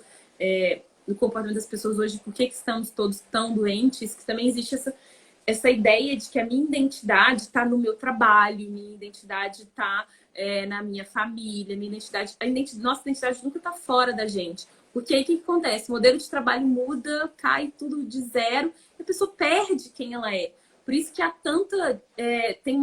no comportamento das pessoas hoje, por que estamos todos tão doentes, que também existe essa ideia de que a minha identidade está no meu trabalho, minha identidade está na minha família, nossa identidade nunca está fora da gente. Porque aí o que acontece? O modelo de trabalho muda, cai tudo de zero, e a pessoa perde quem ela é. Por isso que há tanta... tem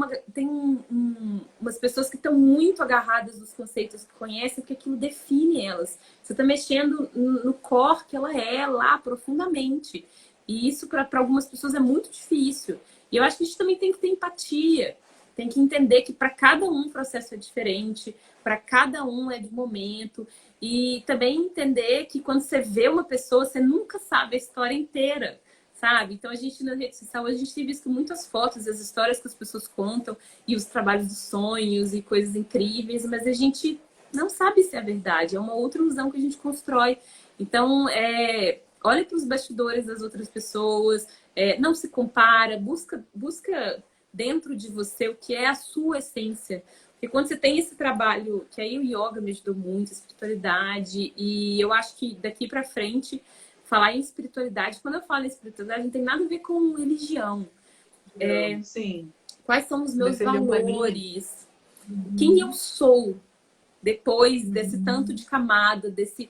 umas pessoas que estão muito agarradas nos conceitos que conhecem, porque aquilo define elas. Você está mexendo no core que ela é lá profundamente. E isso, para algumas pessoas, é muito difícil. E eu acho que a gente também tem que ter empatia. Tem que entender que para cada um o processo é diferente, para cada um é de momento. E também entender que quando você vê uma pessoa, você nunca sabe a história inteira, sabe? Então, a gente na rede social, a gente tem visto muitas fotos, as histórias que as pessoas contam, e os trabalhos dos sonhos, e coisas incríveis, mas a gente não sabe se é verdade. É uma outra ilusão que a gente constrói. Então, olhe para os bastidores das outras pessoas, não se compara, busca dentro de você o que é a sua essência. Porque quando você tem esse trabalho, que aí o yoga me ajudou muito, a espiritualidade, e eu acho que daqui para frente, falar em espiritualidade, quando eu falo em espiritualidade, não tem nada a ver com religião. Sim. Quais são os meus Defender valores? Quem eu sou depois desse tanto de camada, desse...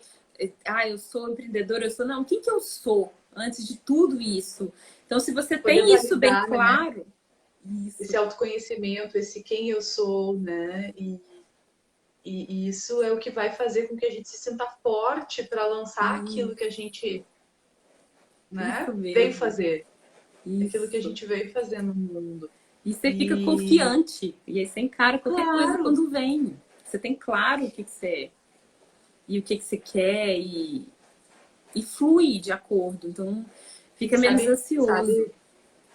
eu sou empreendedora, eu sou... Não, quem que eu sou antes de tudo isso? Então, se você tem isso bem claro... Né? Isso. Esse autoconhecimento, esse quem eu sou, né? E isso é o que vai fazer com que a gente se sinta forte para lançar aquilo que a gente veio fazer. Aquilo que a gente veio fazer no mundo. E você fica confiante. E aí você encara qualquer coisa quando vem. Você tem claro o que você é. E o que você quer. E flui de acordo. Então, fica menos ansioso.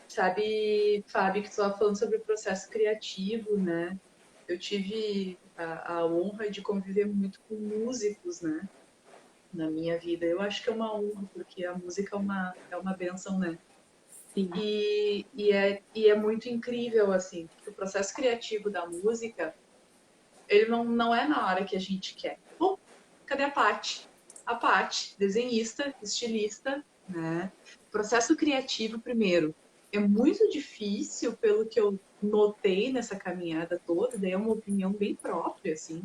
Sabe, Fábio, que tu estava falando sobre o processo criativo, né? Eu tive a honra de conviver muito com músicos, né? na minha vida. Eu acho que é uma honra, porque a música é uma bênção, né? Sim. E é muito incrível, assim, que o processo criativo da música, ele não é na hora que a gente quer. Bom, cadê a Paty? A Paty, desenhista, estilista, né? Processo criativo, primeiro, é muito difícil, pelo que eu notei nessa caminhada toda, daí é uma opinião bem própria, assim,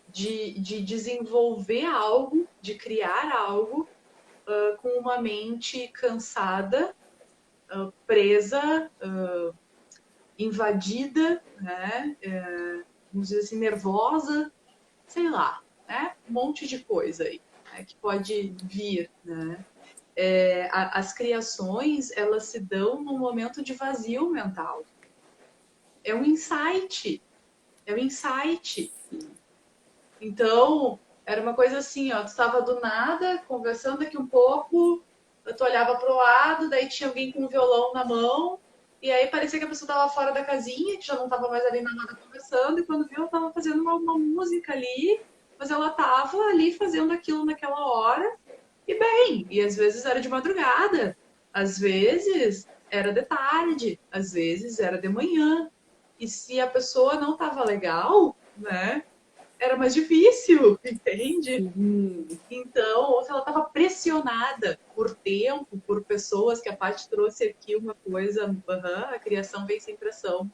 de desenvolver algo, de criar algo com uma mente cansada, presa, invadida, né? Vamos dizer assim, nervosa, sei lá, né? Um monte de coisa aí, né? Que pode vir, né? As criações, elas se dão num momento de vazio mental. É um insight, é um insight. Então, era uma coisa assim, ó, tu estava do nada, conversando aqui um pouco, tu olhava pro lado, daí tinha alguém com um violão na mão, e aí parecia que a pessoa estava fora da casinha, que já não estava mais ali na nada conversando, e quando viu, ela estava fazendo uma música ali, mas ela estava ali fazendo aquilo naquela hora, e bem, e às vezes era de madrugada, às vezes era de tarde, às vezes era de manhã. E se a pessoa não estava legal, né, era mais difícil, entende? Então, ou se ela estava pressionada por tempo, por pessoas, que a Paty trouxe aqui uma coisa, a criação vem sem pressão,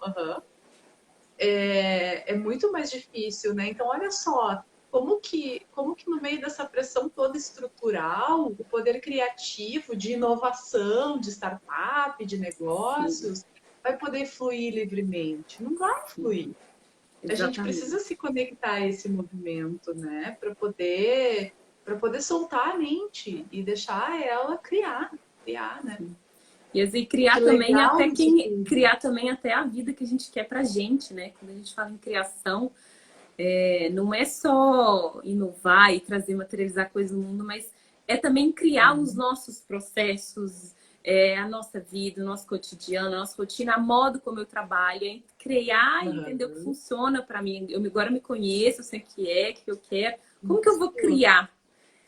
é muito mais difícil, né? Então, olha só, como que no meio dessa pressão toda estrutural, o poder criativo, de inovação, de startup, de negócios, vai poder fluir livremente? Não vai fluir. A gente precisa se conectar a esse movimento, né? Para poder soltar a mente e deixar ela criar, né? E assim, criar Que também legal até isso tudo. criar também até a vida que a gente quer pra gente, né? Quando a gente fala em criação, não é só inovar e trazer, materializar coisas no mundo, mas é também criar os nossos processos, a nossa vida, o nosso cotidiano, a nossa rotina, a modo como eu trabalho, é criar e entender o que funciona para mim. Agora me conheço, eu sei o que eu quero. Como que eu vou criar?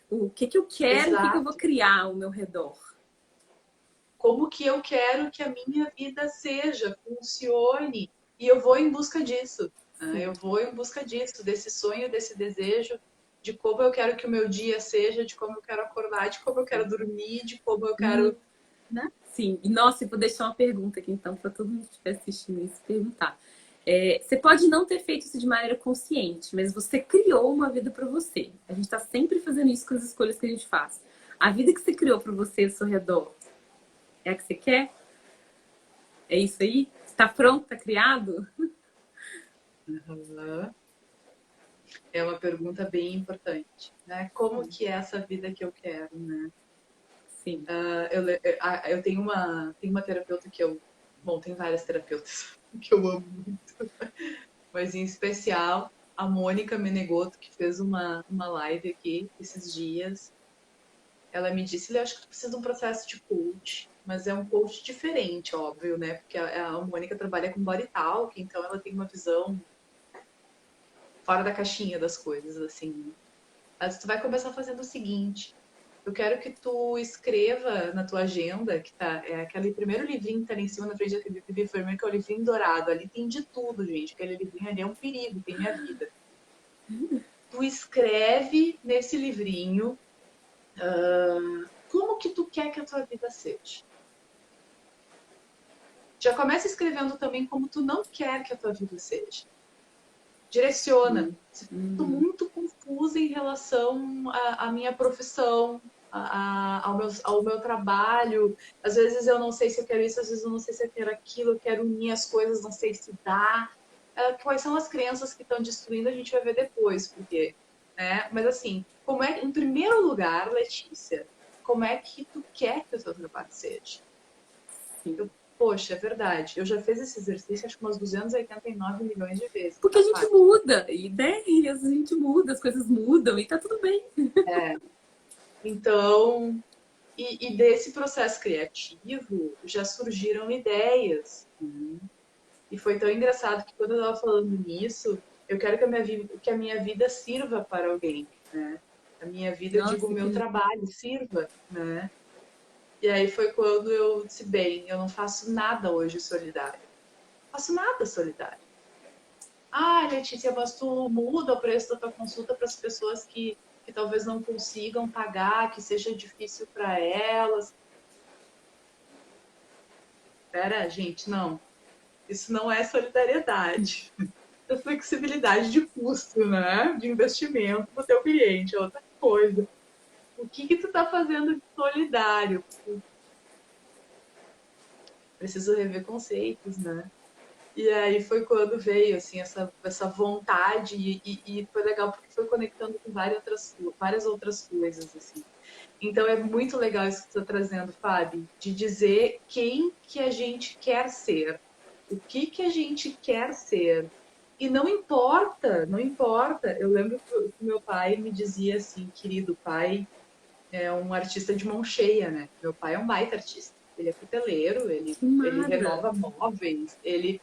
O que eu quero, o que eu vou criar ao meu redor? Como que eu quero que a minha vida seja, funcione, e eu vou em busca disso. Né? Eu vou em busca disso, desse sonho, desse desejo, de como eu quero que o meu dia seja, de como eu quero acordar, de como eu quero dormir, de como eu quero... Né? Sim, e nossa, eu vou deixar uma pergunta aqui então, para todo mundo que estiver assistindo isso perguntar. Você pode não ter feito isso de maneira consciente, mas você criou uma vida para você. A gente está sempre fazendo isso com as escolhas que a gente faz. A vida que você criou para você ao seu redor é a que você quer? É isso aí? Está pronto? Está criado? É uma pergunta bem importante, né? Como que é essa vida que eu quero, né? Sim. Eu tenho uma terapeuta que eu... Bom, tem várias terapeutas que eu amo muito, mas em especial a Mônica Menegoto, que fez uma live aqui esses dias. Ela me disse, eu acho que tu precisa de um processo de coach, mas é um coach diferente, óbvio, né? Porque a Mônica trabalha com body talk, então ela tem uma visão fora da caixinha das coisas, assim. Mas tu vai começar fazendo o seguinte: eu quero que tu escreva na tua agenda, que tá, é aquele primeiro livrinho que tá ali em cima, na frente daquele livro vermelho, que é o livrinho dourado. Ali tem de tudo, gente. Aquele livrinho ali é um perigo, tem minha vida. Tu escreve nesse livrinho como que tu quer que a tua vida seja. Já começa escrevendo também como tu não quer que a tua vida seja. Direciona. Se tô muito confusa em relação à minha profissão, ao meu trabalho. Às vezes eu não sei se eu quero isso, às vezes eu não sei se eu quero aquilo, eu quero unir as coisas, não sei se dá. Quais são as crenças que estão destruindo, a gente vai ver depois, porque, né? Mas assim, em primeiro lugar, Letícia, como é que tu quer que o teu trabalho seja? Poxa, é verdade. Eu já fiz esse exercício acho que umas 289 milhões de vezes. Porque a gente muda, e a gente muda, as coisas mudam e tá tudo bem. Então, e desse processo criativo já surgiram ideias. E foi tão engraçado que quando eu estava falando nisso, eu quero que a minha vida sirva para alguém, né? A minha vida, eu digo, Nossa, o que meu lindo. trabalho, sirva, né? E aí foi quando eu disse, bem, eu não faço nada hoje solidário. Não faço nada solidário. Ah, Letícia, mas tu muda o preço da tua consulta para as pessoas que talvez não consigam pagar, que seja difícil para elas. Pera, gente, não. Isso não é solidariedade. É flexibilidade de custo, né? De investimento para o teu cliente, é outra coisa. O que que tu tá fazendo de solidário? Preciso rever conceitos, né? E aí foi quando veio, assim, essa vontade e foi legal porque foi conectando com várias outras coisas, assim. Então é muito legal isso que você está trazendo, Fábio, de dizer quem que a gente quer ser, o que que a gente quer ser. E não importa, não importa. Eu lembro que o meu pai me dizia assim, querido pai, é um artista de mão cheia, né? Meu pai é um baita artista. Ele é cuteleiro, Que ele mara. renova móveis, ele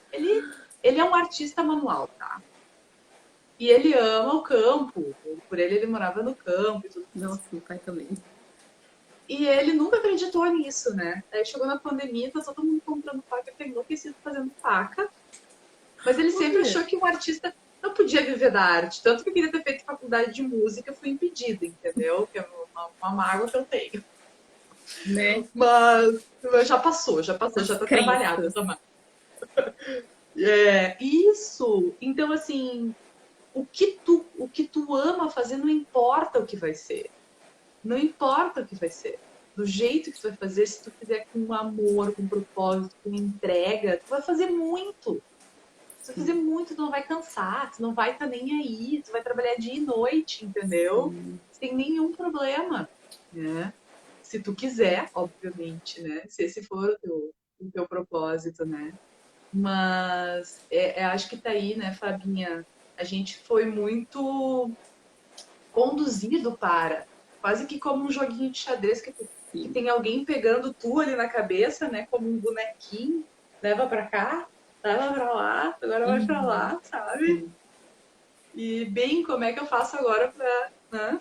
é um artista manual, tá? E ele ama o campo. Por ele morava no campo e tudo mais. Nossa, meu pai também. E ele nunca acreditou nisso, né? Aí chegou na pandemia, tá todo mundo comprando faca, ele enlouquecido fazendo faca. Mas ele sempre Olha, achou que um artista não podia viver da arte. Tanto que eu queria ter feito faculdade de música, eu fui impedida, entendeu? Que é uma mágoa que eu tenho. né? Mas já passou, As já tá trabalhado crenças. também. É, isso. Então, assim, o que tu ama fazer não importa o que vai ser. Não importa o que vai ser. Do jeito que tu vai fazer, se tu fizer com amor, com propósito, com entrega, tu vai fazer muito. Se tu Sim, fazer muito, tu não vai cansar, tu não vai estar nem aí, tu vai trabalhar dia e noite, entendeu? sim. Sem nenhum problema, né? Se tu quiser, obviamente, né? Se esse for o teu propósito, né? Mas acho que tá aí, né, Fabinha? A gente foi muito conduzido para, quase que como um joguinho de xadrez que Sim. tem alguém pegando tu ali na cabeça, né, como um bonequinho, leva pra cá, leva pra lá, agora vai pra Uhum. lá, sabe? Sim, E bem, como é que eu faço agora pra, né,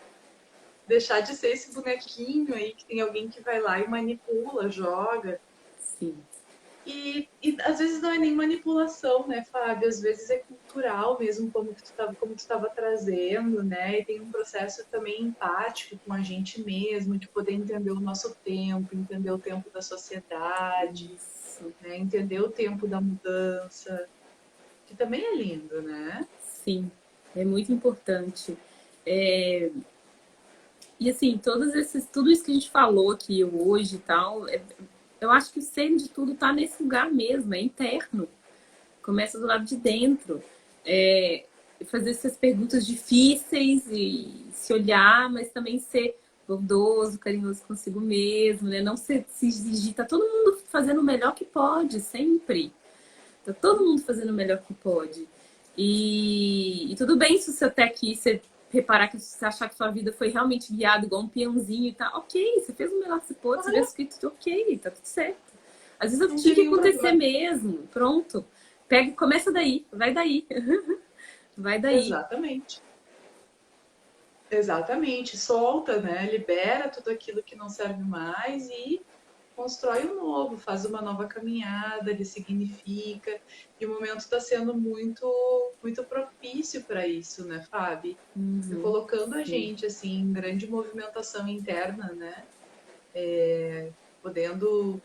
deixar de ser esse bonequinho aí que tem alguém que vai lá e manipula, joga. sim. E às vezes não é nem manipulação, né, Fábio? Às vezes é cultural mesmo, como tu estava trazendo, né? E tem um processo também empático com a gente mesmo, de poder entender o nosso tempo, entender o tempo da sociedade, Isso. né? Entender o tempo da mudança, que também é lindo, né? Sim. É muito importante. É, e assim, tudo isso que a gente falou aqui hoje e tal, eu acho que o centro de tudo está nesse lugar mesmo, é interno. Começa do lado de dentro. É, fazer essas perguntas difíceis e se olhar, mas também ser bondoso, carinhoso consigo mesmo, né? Não se exigir. Tá todo mundo fazendo o melhor que pode, sempre. Tá todo mundo fazendo o melhor que pode. E tudo bem se você até aqui você reparar que você achar que sua vida foi realmente guiada igual um peãozinho e tá ok, você fez o melhor que você pôde, você Olha, fez o que tudo ok, tá tudo certo. Às vezes eu não tinha tem que nenhum acontecer problema. mesmo, pronto. Pega, começa daí, vai daí, vai daí. Exatamente. Exatamente. Solta, né? Libera tudo aquilo que não serve mais e constrói um novo, faz uma nova caminhada, ele significa. E o momento está sendo muito, muito propício para isso, né, Fábio? E Uhum, colocando a sim, gente assim em grande movimentação interna, né? Podendo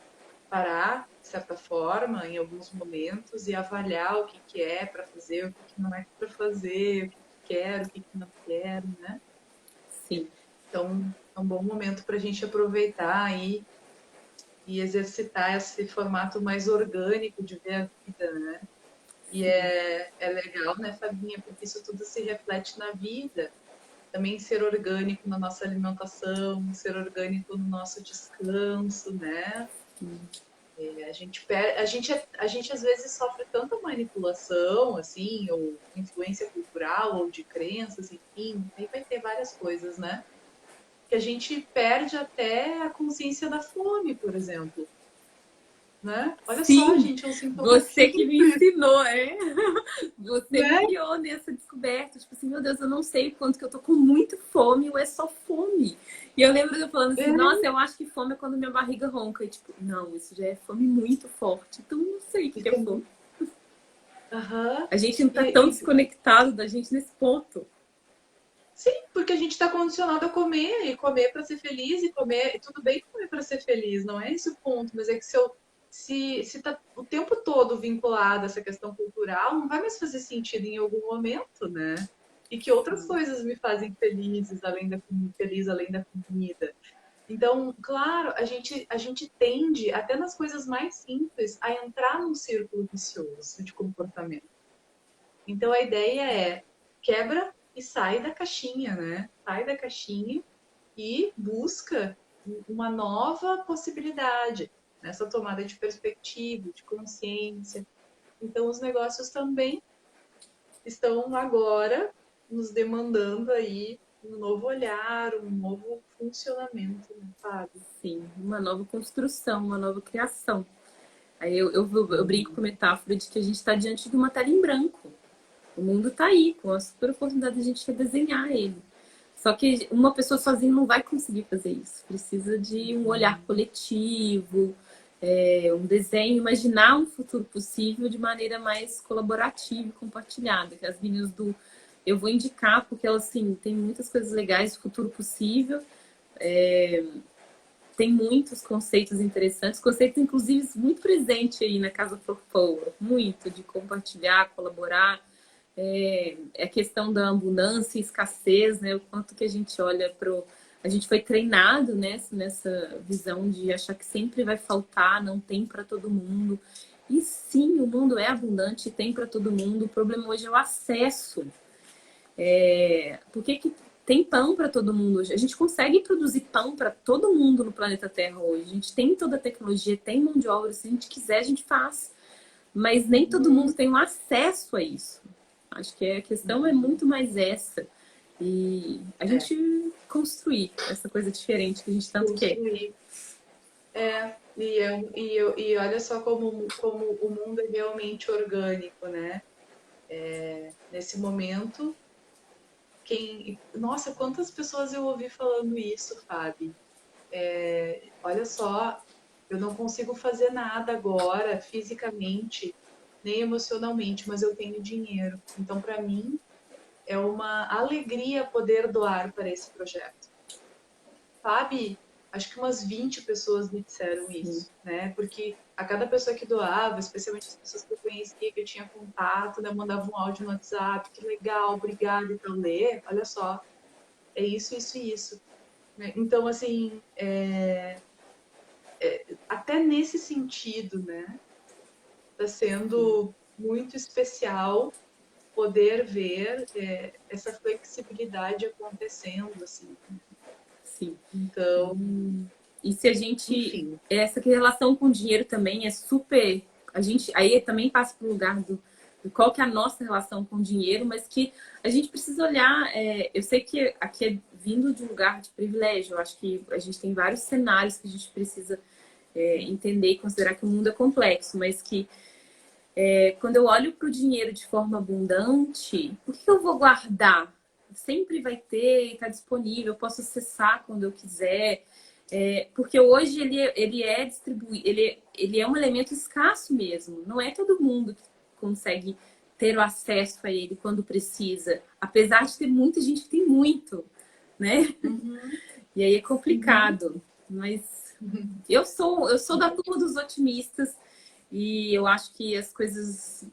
parar, de certa forma, em alguns momentos e avaliar o que que é para fazer, o que que não é para fazer, o que que quero, o que que não quero, né? sim, Então, é um bom momento para a gente aproveitar aí e exercitar esse formato mais orgânico de ver a vida, né? E sim, é legal, né, Fabinha, porque isso tudo se reflete na vida. Também ser orgânico na nossa alimentação, ser orgânico no nosso descanso, né? A gente às vezes sofre tanta manipulação, assim, ou influência cultural, ou de crenças, enfim, aí vai ter várias coisas, né? Que a gente perde até a consciência da fome, por exemplo. né? Olha só, Sim, gente, é um sintoma você que me simples, ensinou, é? Você me né? guiou nessa descoberta. Tipo assim, meu Deus, eu não sei o quanto que eu tô com muito fome ou é só fome. E eu lembro de eu falando assim, É, nossa, eu acho que fome é quando minha barriga ronca. E tipo, não, isso já é fome muito forte. Então eu não sei o que é isso é fome. muito. Aham. A gente não tá tão E, desconectado da gente nesse ponto. sim, porque a gente está condicionado a comer e comer para ser feliz e comer. E tudo bem comer para ser feliz, não é esse o ponto, mas é que se tá o tempo todo vinculado a essa questão cultural, não vai mais fazer sentido em algum momento, né? E que outras coisas me fazem felizes além da feliz além da comida. Então, claro, a gente tende, até nas coisas mais simples, a entrar num círculo vicioso de comportamento. Então a ideia é quebra e sai da caixinha, né? Sai da caixinha e busca uma nova possibilidade nessa tomada de perspectiva, de consciência. Então os negócios também estão agora nos demandando aí um novo olhar, um novo funcionamento, né, Fábio? Sim, uma nova construção, uma nova criação. Aí eu brinco com a metáfora de que a gente está diante de uma tela em branco. O mundo está aí, com a super oportunidade de a gente redesenhar ele. Só que uma pessoa sozinha não vai conseguir fazer isso. Precisa de um olhar coletivo, um desenho, imaginar um futuro possível de maneira mais colaborativa e compartilhada. Que as meninas do eu vou indicar porque elas assim têm muitas coisas legais de futuro possível. Tem muitos conceitos interessantes, conceitos inclusive muito presentes aí na Casa For Power, muito de compartilhar, colaborar. A questão da abundância e escassez, né? O quanto que a gente olha pro. A gente foi treinado nessa visão de achar que sempre vai faltar, não tem para todo mundo. E sim, o mundo é abundante, tem para todo mundo. O problema hoje é o acesso. Por que tem pão para todo mundo hoje? A gente consegue produzir pão para todo mundo no planeta Terra hoje. A gente tem toda a tecnologia, tem mão de obra. Se a gente quiser, a gente faz. Mas nem todo mundo tem um acesso a isso. Acho que a questão é muito mais essa. E a É, gente construir essa coisa diferente que a gente tanto quer. construir. E olha só como o mundo é realmente orgânico, né? Nesse momento, Nossa, quantas pessoas eu ouvi falando isso, Fábio? Olha só, eu não consigo fazer nada agora, fisicamente, nem emocionalmente, mas eu tenho dinheiro. Então, para mim, é uma alegria poder doar para esse projeto. Sabe? Acho que umas 20 pessoas me disseram Sim, isso, né? Porque a cada pessoa que doava, especialmente as pessoas que eu conhecia, que eu tinha contato, né? Eu mandava um áudio no WhatsApp, que legal, obrigada, então ler, olha só, é isso, isso e isso. Né? Então, assim, até nesse sentido, né? Está sim, sendo muito especial poder ver essa flexibilidade acontecendo, assim. sim. Então, E se a gente. enfim, Essa relação com o dinheiro também é super. A gente aí também passa para o lugar do qual que é a nossa relação com o dinheiro, mas que a gente precisa olhar. Eu sei que aqui é vindo de um lugar de privilégio. Eu acho que a gente tem vários cenários que a gente precisa entender e considerar que o mundo é complexo, mas que quando eu olho para o dinheiro de forma abundante, por que eu vou guardar? Sempre vai ter, está disponível, eu posso acessar quando eu quiser. Porque hoje ele é distribuído, ele é um elemento escasso mesmo. Não é todo mundo que consegue ter o acesso a ele quando precisa. Apesar de ter muita gente que tem muito, né? uhum, E aí é uhum, complicado. Mas uhum. eu sou da turma dos otimistas e eu acho que as coisas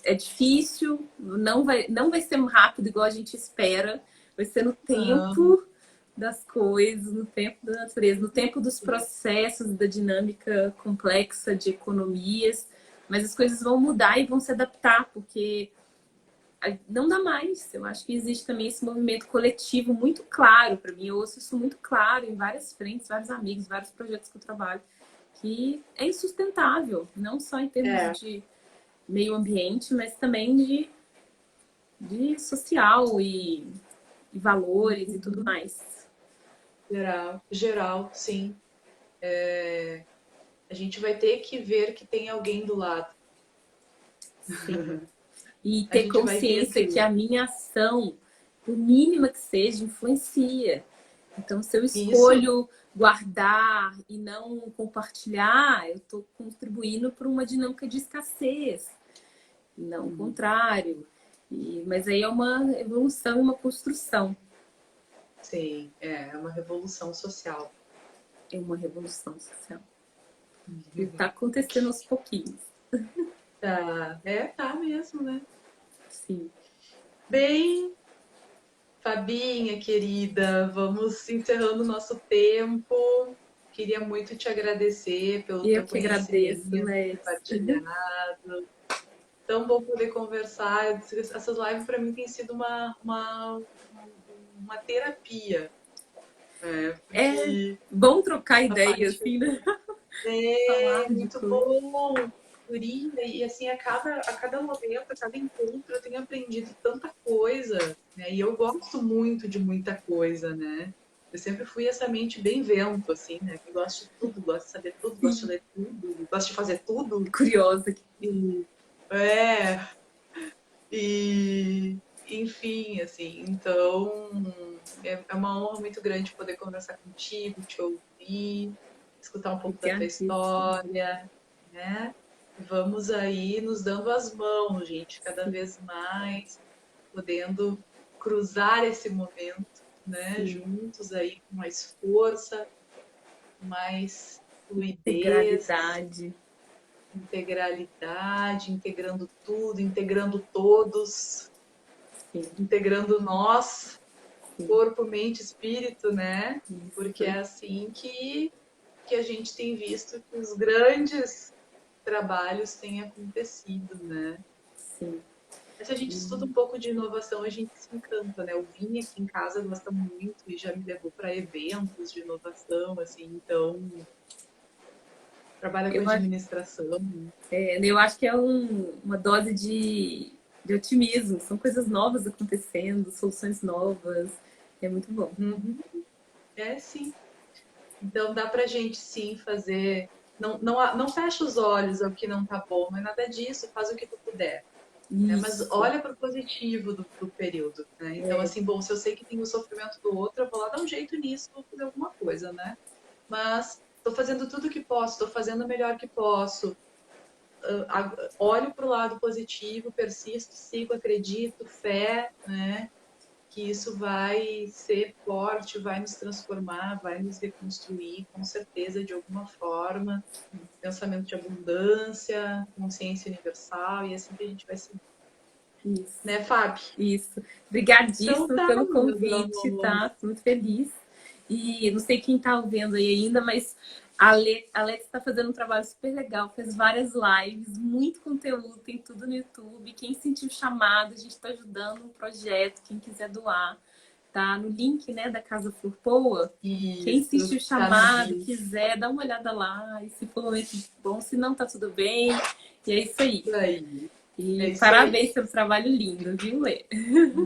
é difícil, não vai ser rápido igual a gente espera, vai ser no Não, tempo das coisas, no tempo da natureza, no tempo dos processos, da dinâmica complexa de economias, mas as coisas vão mudar e vão se adaptar, porque não dá mais. Eu acho que existe também esse movimento coletivo muito claro para mim. Eu ouço isso muito claro em várias frentes, vários amigos, vários projetos que eu trabalho, que é insustentável, não só em termos é, de meio ambiente, mas também de social e valores e tudo mais. geral, geral, sim. a gente vai ter que ver que tem alguém do lado. Sim. E A ter gente vai ter consciência que a minha ação, por mínima que seja, influencia. Então, se eu isso. escolho guardar e não compartilhar, eu estou contribuindo para uma dinâmica de escassez, não o contrário. Mas aí é uma evolução, uma construção. Sim, é uma revolução social. É uma revolução social. E está acontecendo aos pouquinhos. Tá mesmo, né? Sim. Bem, Fabinha, querida, vamos encerrando o nosso tempo. Queria muito te agradecer pelo Eu teu que agradeço, conhecimento Lex. compartilhado. Tão bom poder conversar. Essas lives para mim têm sido uma terapia. É Porque bom trocar a ideia, parte assim, né? é Falar de muito coisa. bom, guria, e assim, a cada momento, a cada encontro, eu tenho aprendido tanta coisa, né? E eu gosto muito de muita coisa, né? Eu sempre fui essa mente bem vento, assim, né? Que gosta de tudo, gosta de saber tudo, gosta Sim. de ler tudo, gosta de fazer tudo. Curiosa. E, é, e enfim, assim, então é uma honra muito grande poder conversar contigo, te ouvir, escutar um pouco da tua Obrigadíssima. história, né? Vamos aí nos dando as mãos, gente, cada Sim, vez mais, podendo cruzar esse momento, né? sim. Juntos aí com mais força, mais fluidez, Integralidade. integralidade, integrando tudo, integrando todos, Sim, integrando nós, sim. corpo, mente, espírito, né? Porque Isso. é assim que a gente tem visto que os grandes trabalhos têm acontecido, né? Sim. Mas se a gente estuda um pouco de inovação, a gente se encanta, né? O Vini aqui em casa gosta muito e já me levou para eventos de inovação, assim, então trabalha com Eu, administração. eu acho que é uma dose de otimismo. São coisas novas acontecendo, soluções novas. É muito bom. Uhum. É sim. Então dá pra gente sim fazer. Não fecha os olhos ao que não tá bom, não é nada disso, faz o que tu puder. Né? Mas Isso. olha para o positivo do período, né? Então, assim, bom, se eu sei que tem o sofrimento do outro, eu vou lá dar um jeito nisso, vou fazer alguma coisa, né? Mas estou fazendo tudo o que posso, estou fazendo o melhor que posso. Olho para o lado positivo, persisto, sigo, acredito, fé, né? Que isso vai ser forte, vai nos transformar, vai nos reconstruir, com certeza, de alguma forma. Pensamento de abundância, consciência universal, e é assim que a gente vai seguir. Isso. Né, Fábio? Isso. Então Obrigadíssimo tá, pelo meu convite, amor. tá? Tô muito feliz. E não sei quem tá vendo aí ainda, mas a Alex está fazendo um trabalho super legal, fez várias lives, muito conteúdo, tem tudo no YouTube. Quem sentiu chamado, a gente está ajudando um projeto, quem quiser doar, tá no link, né, da Casa Florpoa. Quem Isso, sentiu tá no chamado, bio. quiser, dá uma olhada lá. E se for um momento bom, se não, tá tudo bem. E é isso aí. Isso aí. É E isso aí. parabéns pelo trabalho lindo, viu, Lê?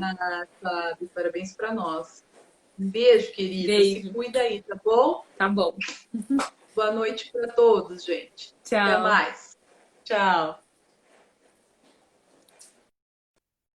Ah, Fábio, parabéns para nós. Um beijo, querida. Se Beijo. cuida aí, tá bom? Tá bom. Boa noite para todos, gente. Até Tchau. mais. Tchau.